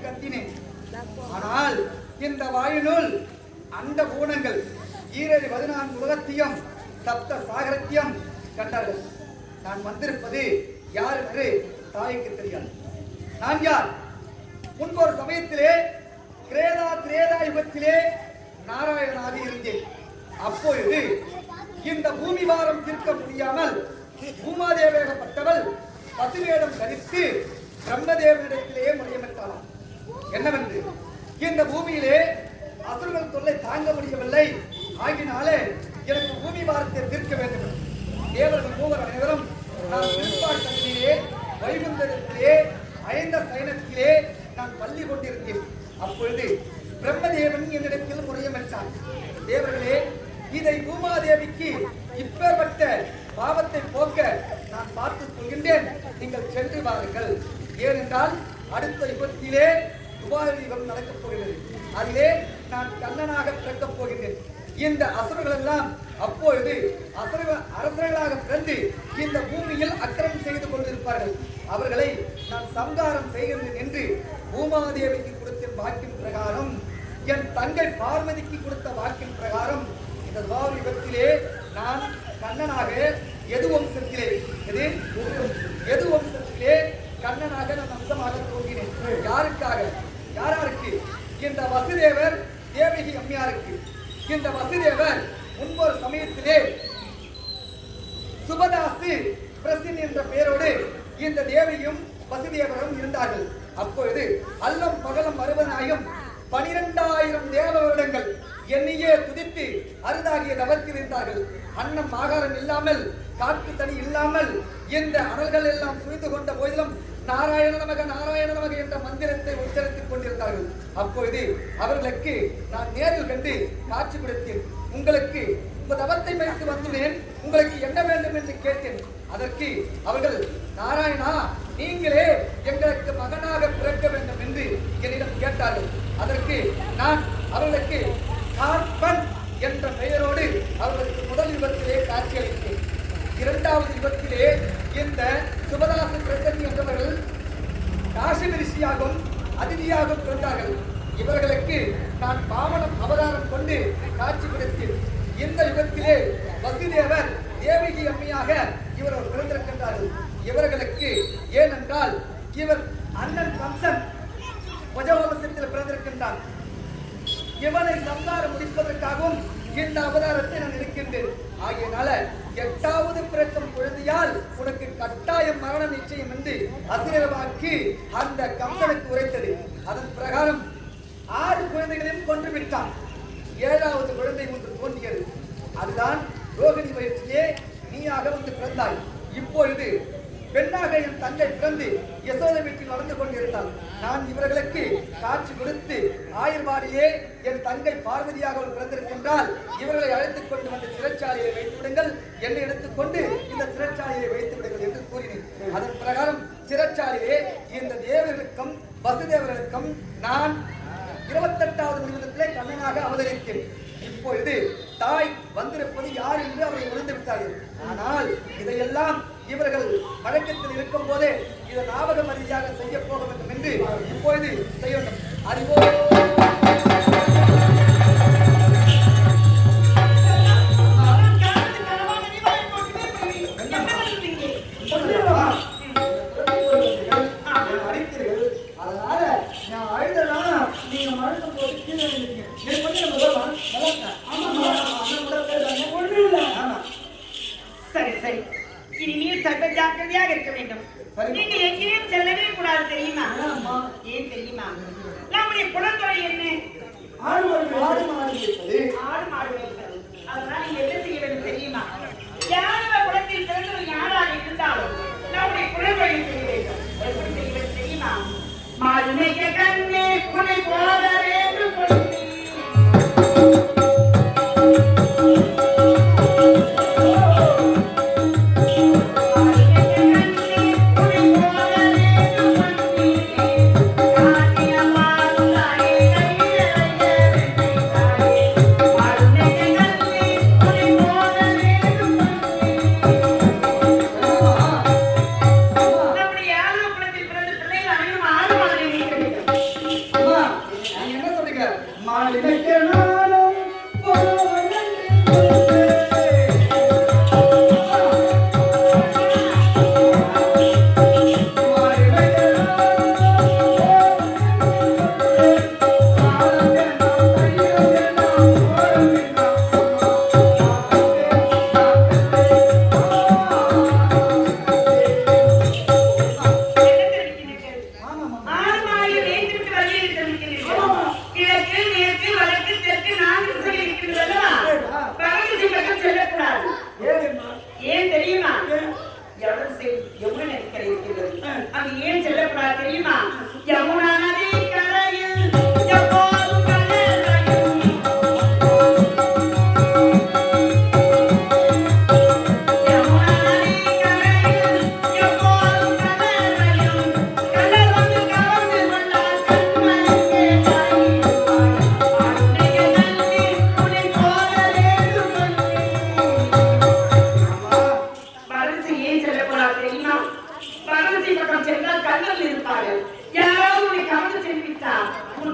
கத்தினேன். ஆனால் இந்த வாயினுள் அந்த ஊனங்கள் 14 உலகத்தையும் சப்த சாகரத்தையும் கண்டார்கள். நான் வந்திருப்பது யார் என்று தாய்க்கு தெரியாது. நான் யார்? முன்பொரு சமயத்திலே திரேதா யுகத்திலே நாராயணனாக இருந்தேன். அப்பொழுது இந்த பூமி வாரம் தீர்க்க முடியாமல் பூமாதேவியாகப்பட்டவள் பசுவேடம் தரித்து பிரம்மதேவனிடத்திலேயே முறையமிட்டாளாம். என்னவென்று, இந்த பூமியிலே அசுரர்கள் தொல்லை தாங்க முடியவில்லை, ஆகினாலே எனக்கு பூமி பாரத்தை தீர்க்க வேண்டும். தேவர்கள் மூவர் அனைவரும் நான் திருப்பாட்டத்திலே வைகுந்தத்திலே ஐந்த சைனத்திலே நான் பள்ளி கொண்டிருந்தேன். அப்பொழுது பிரம்மதேவன் என்னிடத்தில் முறையமிட்டான். தேவர்களே, இதை பூமாதேவிக்கு இப்பேற்பட்ட பாவத்தை போக்க நான் பார்த்துக் கொள்கின்றேன், நீங்கள் சென்று வாருங்கள். ஏனென்றால் அடுத்த யுகத்திலே துபாய் யுகம் நடக்கப் போகிறது. அதிலே நான் கண்ணனாக பிறக்கப் போகின்றேன். இந்த அசுரர்கள் எல்லாம் அப்பொழுது அரசர்களாக பிறந்து இந்த பூமியில் அக்கிரமம் செய்து கொண்டிருப்பார்கள். அவர்களை நான் சம்ஹாரம் செய்கின்றேன் என்று பூமாதேவிக்கு கொடுத்த வாக்கின் பிரகாரம், என் தங்கை பார்வதிக்கு கொடுத்த வாக்கின் பிரகாரம் இந்த துபாய் யுகத்திலே நான் கண்ணனாக எது வம்சத்திலே கண்ணனாக நான் அம்சமாக தோன்றினேன். யாருக்காக? யாராருக்கு? இந்த வசுதேவர் தேவகி அம்மையாருக்கு. இந்த வசுதேவர் முன்பொரு சமயத்திலே சுபதாசு பிரசின் என்ற பெயரோடு இந்த தேவியும் வசுதேவரும் இருந்தார்கள். அப்பொழுது அல்லம் பகலம் அறுபதாயிரம் 12,000 தேவ வருடங்கள் என்னையே துதித்து அரிதாகிய தவத்தில் இருந்தார்கள். அன்னம் ஆகாரம் இல்லாமல், காற்று தனி இல்லாமல் இந்த அனல்கள் எல்லாம் சுய்ந்து கொண்ட போதிலும் நாராயண நமக நாராயண நமக என்ற மந்திரத்தை உச்சரித்துக் கொண்டிருந்தார்கள். அப்பொழுது அவர்களுக்கு நான் நேரில் கண்டு காட்சி கொடுத்தேன். உங்களுக்கு தவத்தை வைத்து வந்துள்ளேன், உங்களுக்கு என்ன வேண்டும் என்று கேட்டேன். அதற்கு அவர்கள், நாராயணா, நீங்களே எங்களுக்கு மகனாக பிறக்க வேண்டும் என்று என்னிடம் கேட்டார்கள். அதற்கு நான் அவர்களுக்கு கார்பன் என்ற பெயரோடு அவர்களுக்கு முதல் யுகத்திலே காட்சியளித்தேன். 2வது யுகத்திலே இந்த சுபதாச பிரசன்னி என்றவர்கள் காசி ரிஷியாகவும் அதிதியாகவும் பிறந்தார்கள். இவர்களுக்கு நான் பாவனம் அவதாரம் கொண்டு காட்சி கொடுத்தேன். இந்த யுகத்திலே வசுதேவர் தேவகி அம்மையாக இவர் பிறந்திருக்கின்றார்கள். இவர்களுக்கு ஏனென்றால் இவர் அண்ணன் கம்சன் பஜவம்சத்தில் பிறந்திருக்கின்றான். இவனை சம்ஹாரம் முடிப்பதற்காகவும் இந்த அவதாரத்தை நான் இருக்கின்றேன். ஆகியனால 8வது பிறக்கும் குழந்தையால் உனக்கு கட்டாயம் மரண நிச்சயம் என்று அசுரவாக்கி அந்த கம்சனுக்கு உரைத்தது. அதன் பிரகாரம் 6 குழந்தைகளையும் கொன்று விட்டான். 7வது குழந்தை ஒன்று தோன்றியது. அதுதான் ரோகிணி வயிற்றிலே நீயாக வந்து பிறந்தாய். இப்பொழுது பெண்ணாக என் தங்கை பிறந்து யசோதை வீட்டில் வளர்ந்து கொண்டிருந்தாள். நான் இவர்களுக்கு காட்சி கொடுத்து ஆயர்வாடியே என் தங்கை பார்வதியாக பிறந்திருக்கின்றால் இவர்களை அழைத்துக் கொண்டு வந்து சிறைச்சாலையை வைத்து விடுங்கள், என்னை எடுத்துக்கொண்டு இந்த சிறைச்சாலையை வைத்து விடுங்கள் என்று கூறினேன். அதன் பிரகாரம் சிறைச்சாலையிலே இந்த தேவர்களுக்கும் வசுதேவர்களுக்கும் நான் 28வது நிமிடத்திலே கண்ணனாக அவதரித்தேன். இப்பொழுது தாய் வந்திருப்பது யார் என்று அவரை உணர்ந்து விட்டார்கள். ஆனால் இதையெல்லாம் இவர்கள் வழக்கத்தில் இருக்கும் போதே இதை ஞாபக மரியாதையாக செய்ய போக வேண்டும் என்று இப்பொழுது செய்ய வேண்டும். அறிவோ சரி சரி, இனிமேல் சர்வ ஜாக்கிரதையாக இருக்க வேண்டும். நீங்கள் எங்கேயும் செல்லவே கூடாது, தெரியுமா? ஏன் தெரியுமா? நம்முடைய குலத்தொகை என்ன? ஆடு மாடு வைப்பது. அதனால் நீங்க என்ன செய்ய வேண்டும் தெரியுமா? யாரவ குலத்தில் பிறந்தவர் யாராக இருந்தாலும் நம்முடைய குலத்தொகை செய்ய வேண்டும். எப்படி செய்ய வேண்டும் தெரியுமா? மாடுமைக்க கண்ணே குலை போத வேண்டும் கொண்டு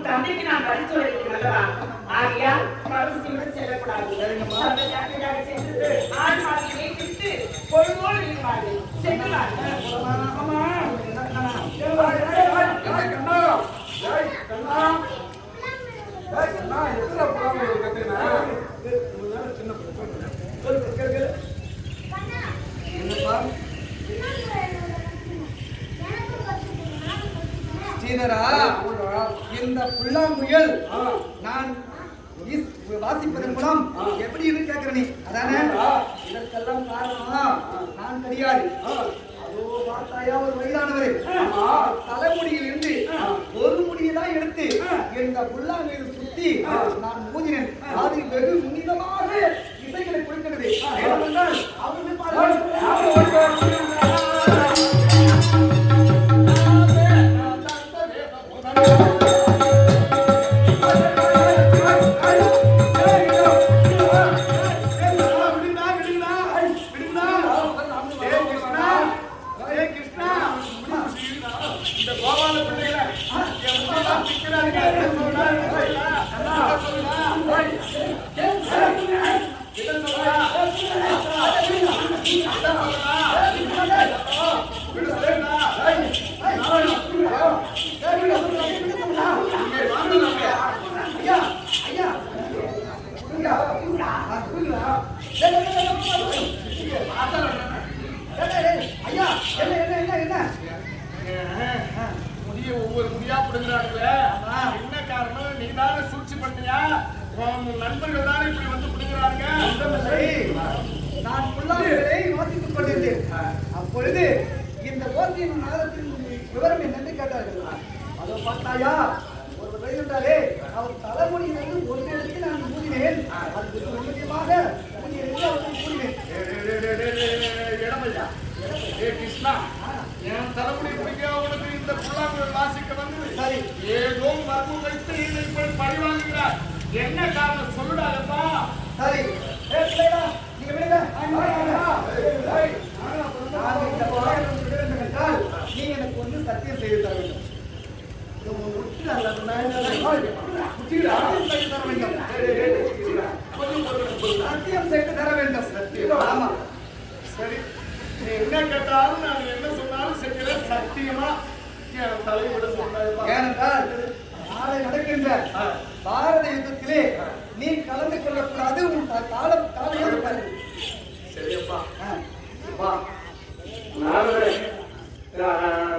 தந்தைக்கு நான் பரிசு வைக்கிறதா ஆகையால் மறுபடியும் செல்லக்கூடாது. அந்த யாத்திரையாக சென்று ஆண் மாற்றி வைத்து பொழுதோடு இருப்பாரு செல்லுவாரு. ஆமா ஸ்ரீதரா, இந்த புல்லாங்குழல் நான் வாசிப்பதன் மூலம் எப்படி இருக்கு கேட்கிற நீ அதானே? இதற்கெல்லாம் காரணம் நான் கிடையாது. அதோ பார்த்தாயா ஒரு வயதானவரு தலைமுடியில் இருந்து ஒரு முடியை தான் எடுத்து இந்த புல்லாங்குழல் சுத்தி நான் மூதினேன். அது வெகு முன்னிதமாக இசைகளை கொடுக்கிறது. ஏனென்றால் அவர்கள் ஒவ்வொரு முடியா பிடுங்கிறாங்களே, என்ன காரணம்? நீ தானே சூழ்ச்சி பண்ணியா? நண்பர்கள் தானே இப்படி வந்து பிடுங்கிறாங்க. நான் புல்லாங்குழலை வாசித்துக் கொண்டிருந்தேன். அப்பொழுது இந்த ஓசையின் நகரத்தின் விவரம் என்னென்று கேட்டார்கள். அதோ பார்த்தாயா ஒரு வயதுண்டாரே, அவர் தலைமுடியிலிருந்து ஒரு இடத்தில் நான் மூடினேன். அது முக்கியமாக மூடினேன். கிருஷ்ணா, என் தலைமுடி பிடிக்க உனக்கு இந்த புல்லாங்குழல் வாசிக்க வந்து சரி, ஏதோ மர்மம் வைத்து இதை போய் பழி வாங்குகிறார். என்ன காரணம் சொல்லுடாதப்பா. சரி, நீங்க விடுங்க. நான் இந்த பாடல் விட வேண்டும் என்றால் நீ எனக்கு வந்து சத்தியம் செய்து தர வேண்டும். சத்தியம் செய்து தர வேண்டும். ஆமா, சரி, நீ என்ன கேட்டாலும் நான் என்ன சொன்னாலும் செய்கிறேன். சத்தியமா என் தலைவிட சொன்னாருப்பா. ஏனென்றால் நாளை நடக்கின்ற பாரத யுத்தத்திலே நீ கலந்து கொள்ளக்கூடாது. உன் காலையோடு பாரு. சரியப்பா.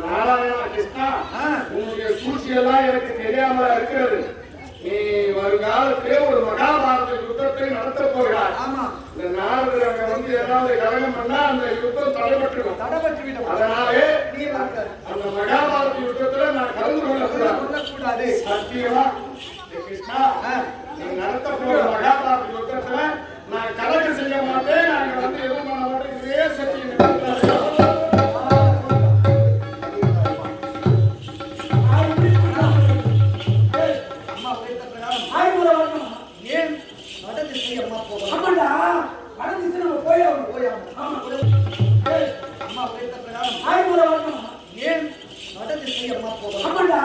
நாராயணா கிருஷ்ணா, உன்னுடைய சூழ்ச்சியெல்லாம் எனக்கு தெரியாமல இருக்கிறது. நீ வருங்காலத்திலே ஒரு மகாபாரத யுத்தத்தை நடத்த போகிறார். ஆமா, இந்த நாரதர் அங்க வந்து ஏதாவது கலகம் பண்ணா அந்த யுத்தம் தடைபட்டுடும். தடைபட்டுவிடும். அதனாலே நீ அந்த மகாபாரத யுத்தத்துல நான் கலந்து கொள்ளக்கூடாது. சத்தியமா கிருஷ்ணா, நீ நடத்த போற மகாபாரத யுத்தத்துல நான் கலகம் செய்ய மாட்டேன். நாங்க வந்து எதுவும் பண்ண மாட்டேன். இதே சத்தியம். ஏன் வடதிசை அம்மா போகலாம்? ஆமாடா வடதிசை நம்ம போயாகணும். ஆமா, அம்மா உழைத்த பிரகாரம் ஆய்முறை வரணும். ஏன் வடதிசை அம்மா போகலாம்? ஆமாடா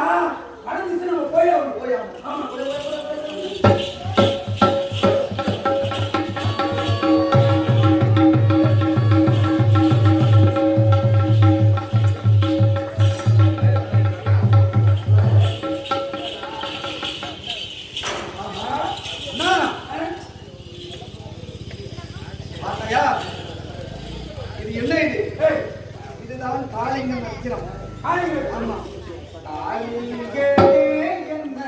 வடதிசை நம்ம போயாகணும். ஆமா இது என்ன? இதுதான் காளிங்கம் நட்சத்திரம். ஆமா, காளிங்கே என்ன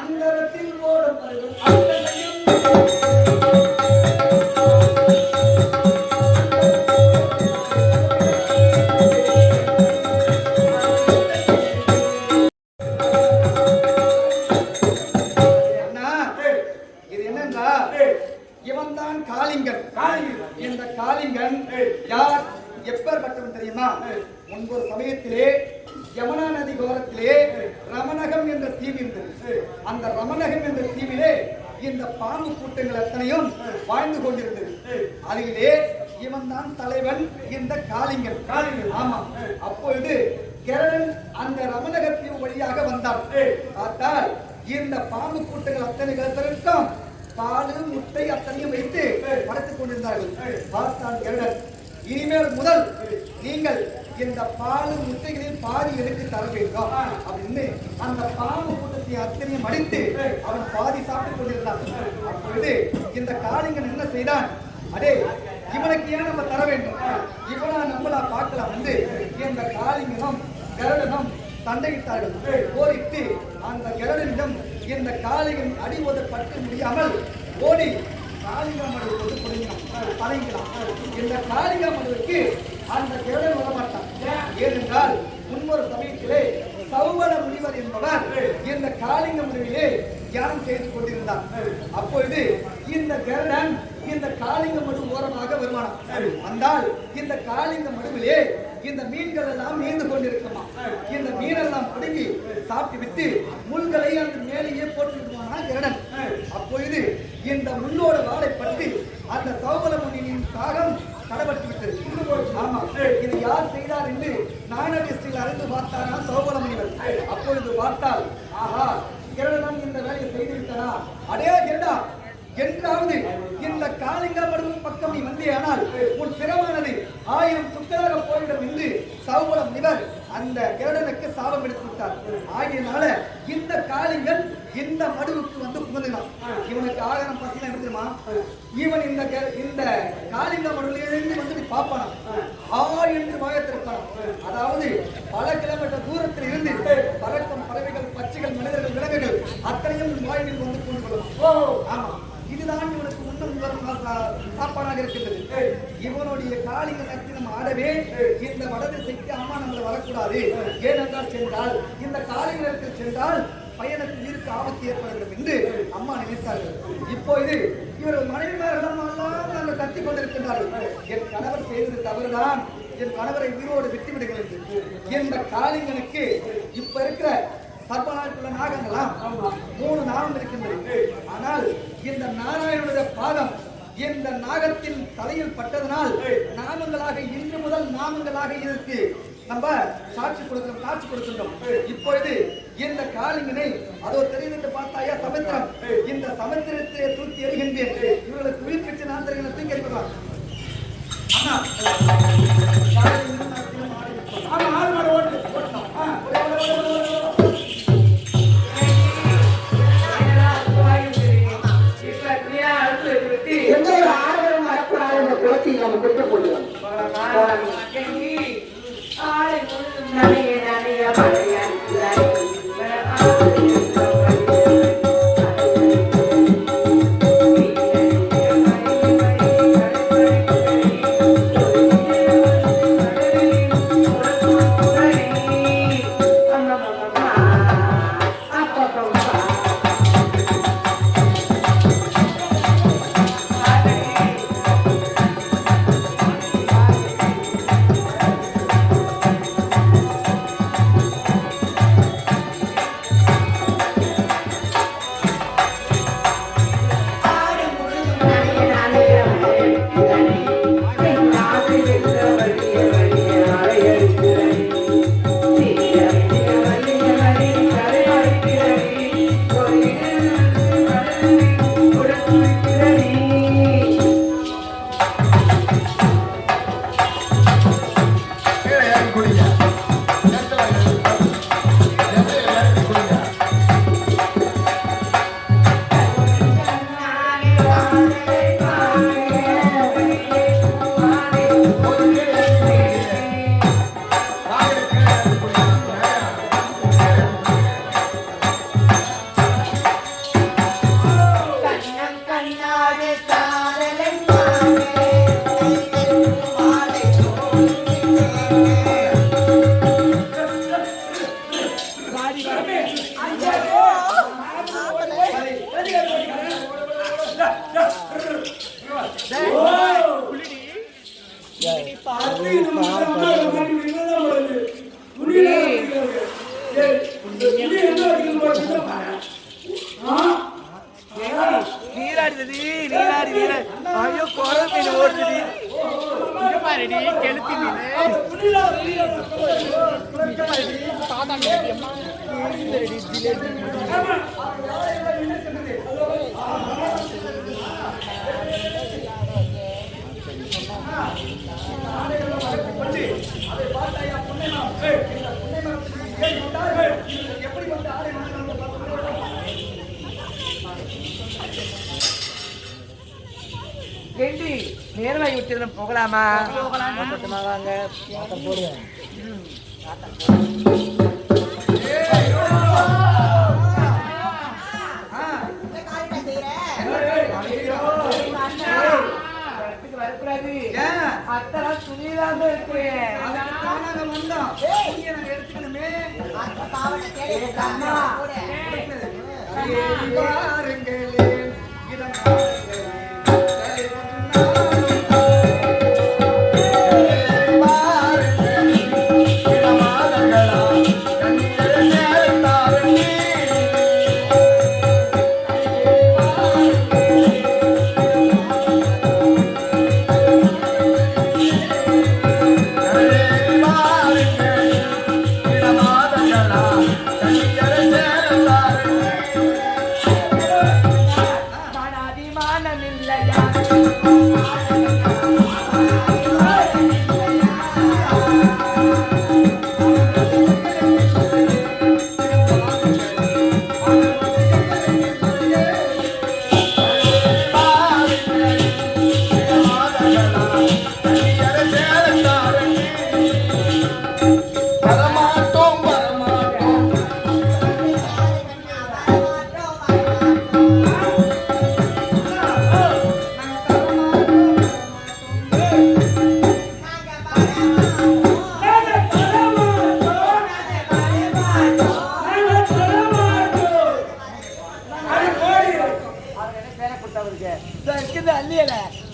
அந்தரத்தில் ஓடும் இவன் தான் காளிங்கன். இந்த காளிங்கன் யார், எப்பேற்பட்டவன் தெரியுமா? முன்பொரு சமயத்திலே யமுனா நதி கோரத்திலே ரமணகம் என்ற தீவு இருந்தது. அந்த ரமணகம் என்ற தீவிலே இந்த பாம்பு கூட்டங்கள் அத்தனையும் வாழ்ந்து கொண்டிருந்தது. அதிலே இவன் தான் தலைவன், இந்த காளிங்கன். ஆமா. அப்பொழுது கெரடன் அந்த ரமணகத்தீவு வழியாக வந்தான். பார்த்தால் இந்த பாம்பு கூட்டங்கள் அத்தனை பேருக்கும் பாலு முட்டை அத்தனையும் வைத்து படைத்துக் கொண்டிருந்தார்கள். பார்த்தான் கெரடன், இனிமேல் முதல் நீங்கள் இந்த பாலு முட்டைகளில் பாதி எனக்கு தர வேண்டும் அப்படின்னு அந்த பாம்பு கூட்டத்தை அத்தனையும் அடித்து அவன் பாதி சாப்பிட்டுக் கொண்டிருந்தான். அப்பொழுது இந்த காளிங்கன் என்ன செய்தான், அடே இவனுக்கு ஏன் நம்ம தர வேண்டும், இவனா நம்மளா பார்க்கலாம் என்று இந்த காளிங்கனும் கருடனும் சண்டையிட்டார்கள். போரிட்டு அந்த கருடனிடம் இந்த காளிங்கன் அடி ஓதப்பட்டு முடியாமல் ஓடி காளிகாமடு கொண்டு பழகிக்கலாம். இந்த காளிகாமடுவுக்கு அந்த கருடன் வரமாட்டான். ஏனென்றால் முன்பொரு சமயத்திலே சௌபல முனிவர் என்பவர் இந்த காளிங்க மடுவிலே தியானம் செய்து கொண்டிருந்தார். அப்பொழுது இந்த கருடன் இந்த காளிங்க மடு ஓரமாக வருமானம் வந்தால் இந்த காளிங்க மடுவிலே இந்த மீன்கள் எல்லாம் நீந்து கொண்டிருக்குமா. இந்த மீனெல்லாம் பிடுங்கி சாப்பிட்டு விட்டு முள்களை அந்த மேலேயே போட்டு விடுவானா கருடன். அப்பொழுது இந்த முள்ளோட வாழை பற்றி அந்த சௌபல முனியின் தாகம் கடப்பட்டு விட்டது. ஆமா, இது யார் செய்தார் என்று நாணயத்தில் அறிந்து பார்த்தாரா சௌபல முனிவர். அப்பொழுது பார்த்தால், ஆஹா, கருடன் இந்த வேலையை செய்து விட்டாரா, அடே கருடா, என்றாவது இந்த காளிங்கமடு பக்கம் நீ வந்தேயானால் உன் சிரமானது 1000 துக்களாக போயிடும் என்று சௌபல முனிவர் அந்த கருடனுக்கு சாபம் எடுத்து விட்டார். ஆகியனால இந்த காளிங்கன் இந்த மடுவுக்கு வந்து புகுந்தான். இவனுக்கு ஆகாரம் பசிலாம் எடுத்துமா, இவன் இந்த காளிங்க மடுவிலிருந்து வந்து பார்ப்பானா, என்று வாயத்திருப்பான். அதாவது பல கிலோமீட்டர் தூரத்தில் இருந்து பறக்கும் பறவைகள், பச்சைகள், மனிதர்கள், விலங்குகள் அத்தனையும் வாயில் வந்து கொண்டு கொள்ளலாம். ஆமா, இதுதான் இவனுக்கு முன்னும் சாப்பாடாக இருக்கின்றது. இவனுடைய காளிங்க சக்தி நம்ம ஆடவே இந்த வடதிசைக்கு அம்மா நம்மள வரக்கூடாது. ஏனென்றால் சென்றால் இந்த காளிங்களுக்கு சென்றால் பயணத்தில் இருக்க ஆபத்து ஏற்படுகிறது என்று அம்மா நினைத்தார்கள். இப்போது இவர்கள் மனைவிமார்களும் நாங்கள் கத்திக் கொண்டிருக்கின்றார்கள். என் கணவர் செய்தது தவறுதான், என் கணவரை உயிரோடு விட்டுவிடுகிறது. இந்த காளிங்கனுக்கு இப்ப இருக்கிற சர்வநாட்டுள்ள நாகங்களாம் 3 நாகம் இருக்கின்றது. ஆனால் இந்த நாராயணனுடைய பாதம் இந்த நாகத்தின் தலையில் பட்டதனால் நாமங்களாக இன்று முதல் நாமங்களாக இருக்கு நம்ம சாட்சி கொடுக்கிறோம், காட்சி கொடுக்கின்றோம். இப்பொழுது இந்த காளிங்கனை அதோ தெரிந்து பார்த்தாயா சமுத்திரம், இந்த சமுத்திரத்திலே தூக்கி எறிகின்றேன். இவர்களுக்கு உயிர்ப்பிச்சு நான் தருகிற தூக்கி எறிக்கலாம். நம்ம குடிக்க போடுவோம். நீராடுது நீராடி ஐயோ குழந்தை மீன் ஓடுது பாருடி கெளுத்தி ஏண்டி நேரமாகி விட்டு போகலாமா? வாங்க வரக்கூடாது. அத்தெல்லாம் துணிதான் இருக்கிறேன்.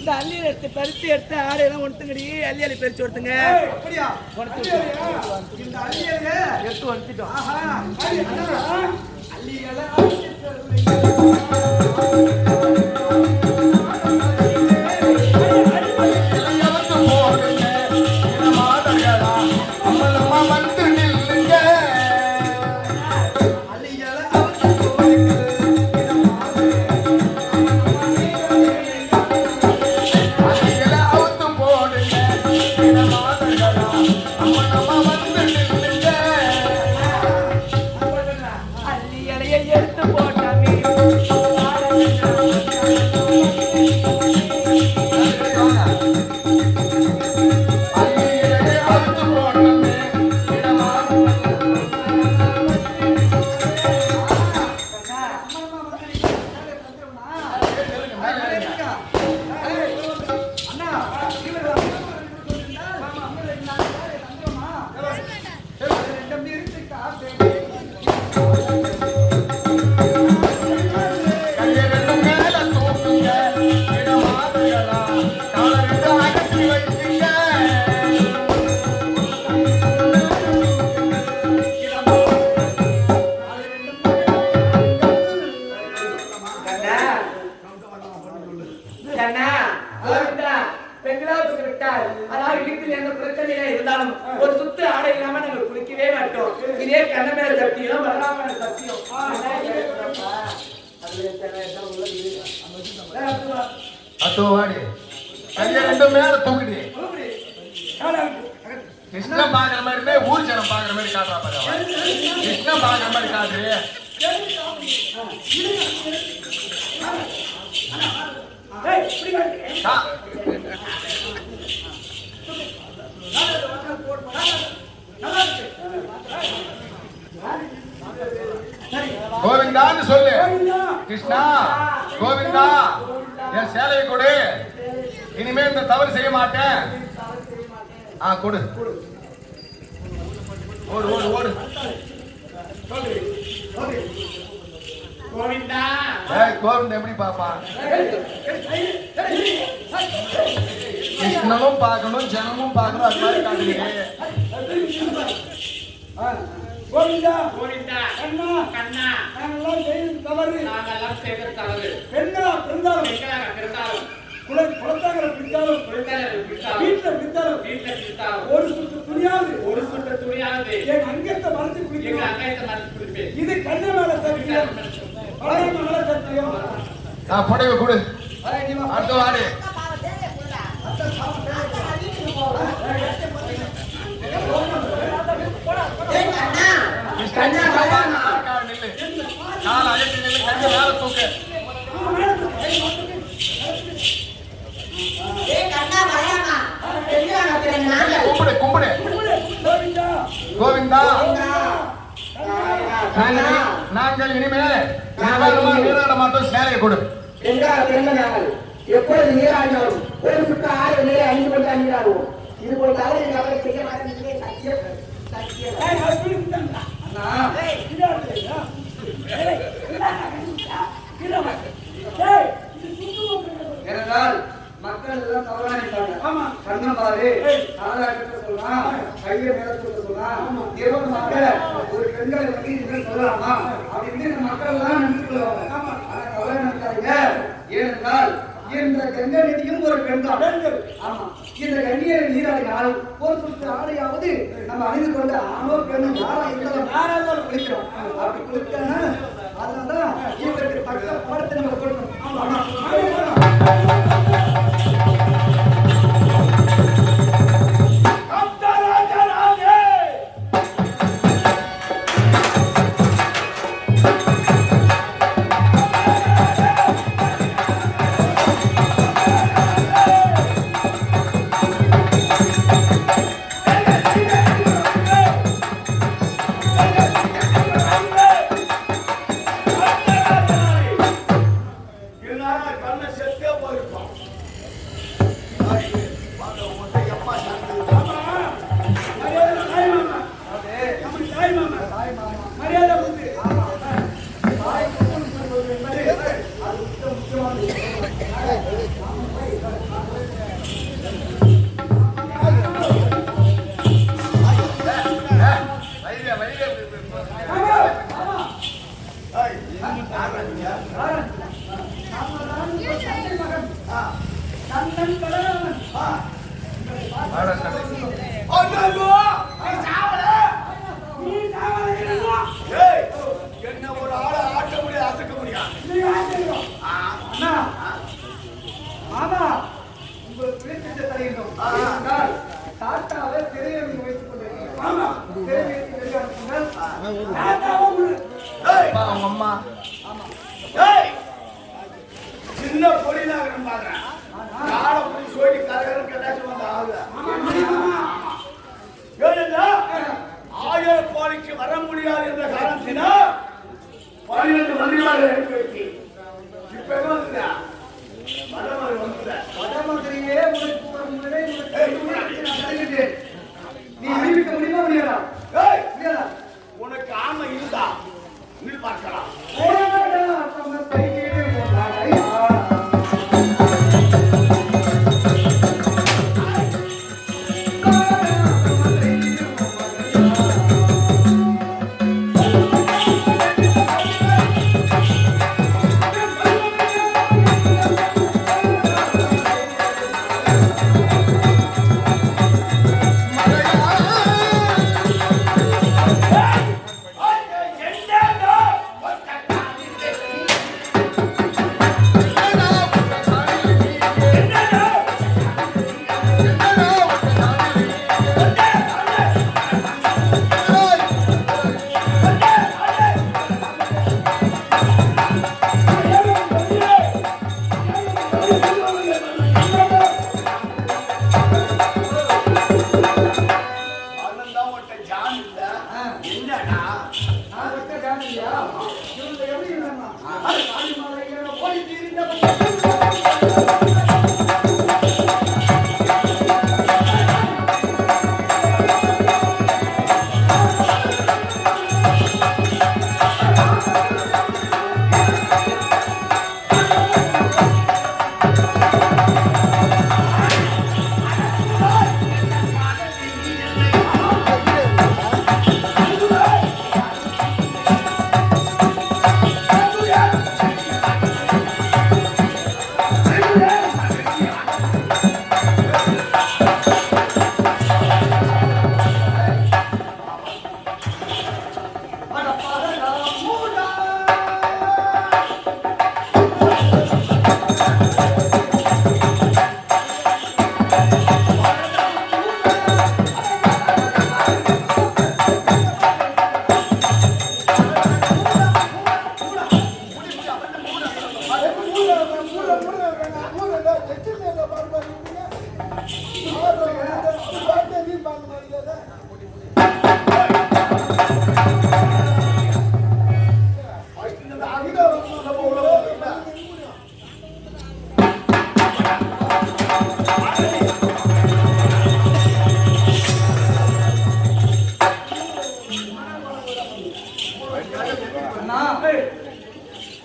இந்த அள்ளியில எடுத்து பறித்து எடுத்து ஆடையெல்லாம் ஒடுத்துங்கடி. அள்ளியாலை பறிச்சு ஒடுத்துங்க. அப்படியா? இந்த அள்ளியல எடுத்து ஒடுத்துட்டோம். அள்ளியல எடுத்து போட்டாமே ஒரு சுத்து ஆடை இல்லாம நம்ம குளிக்கவே மாட்டோம். இதே கண்ண மேல சத்தியம் வராம சத்தியம். மேல தூக்குது. கிருஷ்ண பாக்குற மாதிரி ஊர் ஜனம் பாக்குற மாதிரி காட்டுறா பாரு. கிருஷ்ண பாக்குற மாதிரி காட்டுறிய கோவிந்தான்னு சொல்லு. கிருஷ்ணா கோவிந்தா என் சேலையை கொடு. இனிமே இந்த தவறு செய்ய மாட்டேன். கொடு. ஓடு ஓடு ஓடு. கோவிந்தா கோவிந்த் எப்படி பாப்பான்? கிருஷ்ணனும் பார்க்கணும், ஜனமும் பார்க்கணும், அது மாதிரி காட்டுறீங்க. கோவிந்தா கோவிந்தா கண்ணா கண்ணா நாங்கெல்லாம் செய்தது தவறு. நாங்கெல்லாம் செய்தது தவறு. பெண்ணா பிறந்தாலும் பெண்களாக பிறந்தாலும் குழந்தைகளை பிடித்தாலும் வீட்டுல பிடித்தாலும் ஒரு சுற்று துணியாவது என் அங்கத்தை மறைச்சு குடிக்கணும். இது கண்ண மேல சத்தியம், பழைய மேல சத்தியம். புடவை கொடு, அடுத்த வாடு. கோவிந்தா நாங்கள் இனிமேல் நீராட மாட்டோம். சேலையை கொடு. எப்பொழுது நீராடினோம் ஒரு சுற்று ஆறு நிலை அணிந்து கொண்டு நீராடுவோம். இது போல தவறு அவரை செய்ய மாட்டேன். சத்தியம் சத்தியம். ஏனென்றால் மக்கள் எல்லாம் தவறா நினைப்பாங்க. கண்ணை பாரு, காலாட்டத்தை சொல்லலாம், கையை மேல தூக்க சொல்லலாம், தேவனமாக ஒரு பெண்களை பற்றி நீங்கள் சொல்லலாமா அப்படின்னு இந்த மக்கள் எல்லாம் நினைத்து கொள்வாங்க. ஆனா தவறா நினைக்காதீங்க. ஏனென்றால் இந்த கங்கை நதியும் ஒரு பெண் தான். ஆமா, இந்த கண்ணியரை நீராடினால் ஒரு சுற்று ஆடையாவது நம்ம அணிந்து கொண்ட ஆணோ பெண்ணும் யாராவது குளிக்கிறோம். அப்படி குளிக்கணும். அதனாலதான் இவருக்கு தக்க பாடத்தை நம்ம கொடுக்கணும். என்ன ஒரு ஆளை ஆட்ட முடியாது, அசைக்க முடியாது. ஆமா, உங்களுக்கு பிடித்த தலையிடும். தாத்தாவை சிறையை நீங்க வைத்துக் கொண்டிருக்கீங்க. ஆமா, சிறை வைத்து வெளியாடுங்கள். அவங்க அம்மா சின்ன பொடியிலாக பாக்குறேன். காலை போய் சொல்லி கரகரம் கட்டாச்சும் வந்து ஆகுது. ஆயர்பாடிக்கு வர முடியாது என்ற காரணத்தினால் 12 மந்திரிமாக எடுத்து வைத்து இப்ப என்ன வந்துதா வடமந்திரி வந்துதா வடமந்திரியே உனக்கு ஒரு முறை நீ அறிவிக்க முடியுமா முடியாதா? முடியாதா? உனக்கு ஆமை இருந்தா நீ பார்க்கலாம்.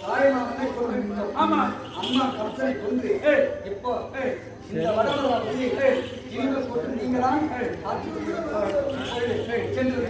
தாய்மாமனை கொண்டு விட்டோம். ஆமா. அம்மா கம்சனை கொண்டு இப்போ இந்த வடவரை இனிமேல் கொண்டு நீங்க தான் சென்று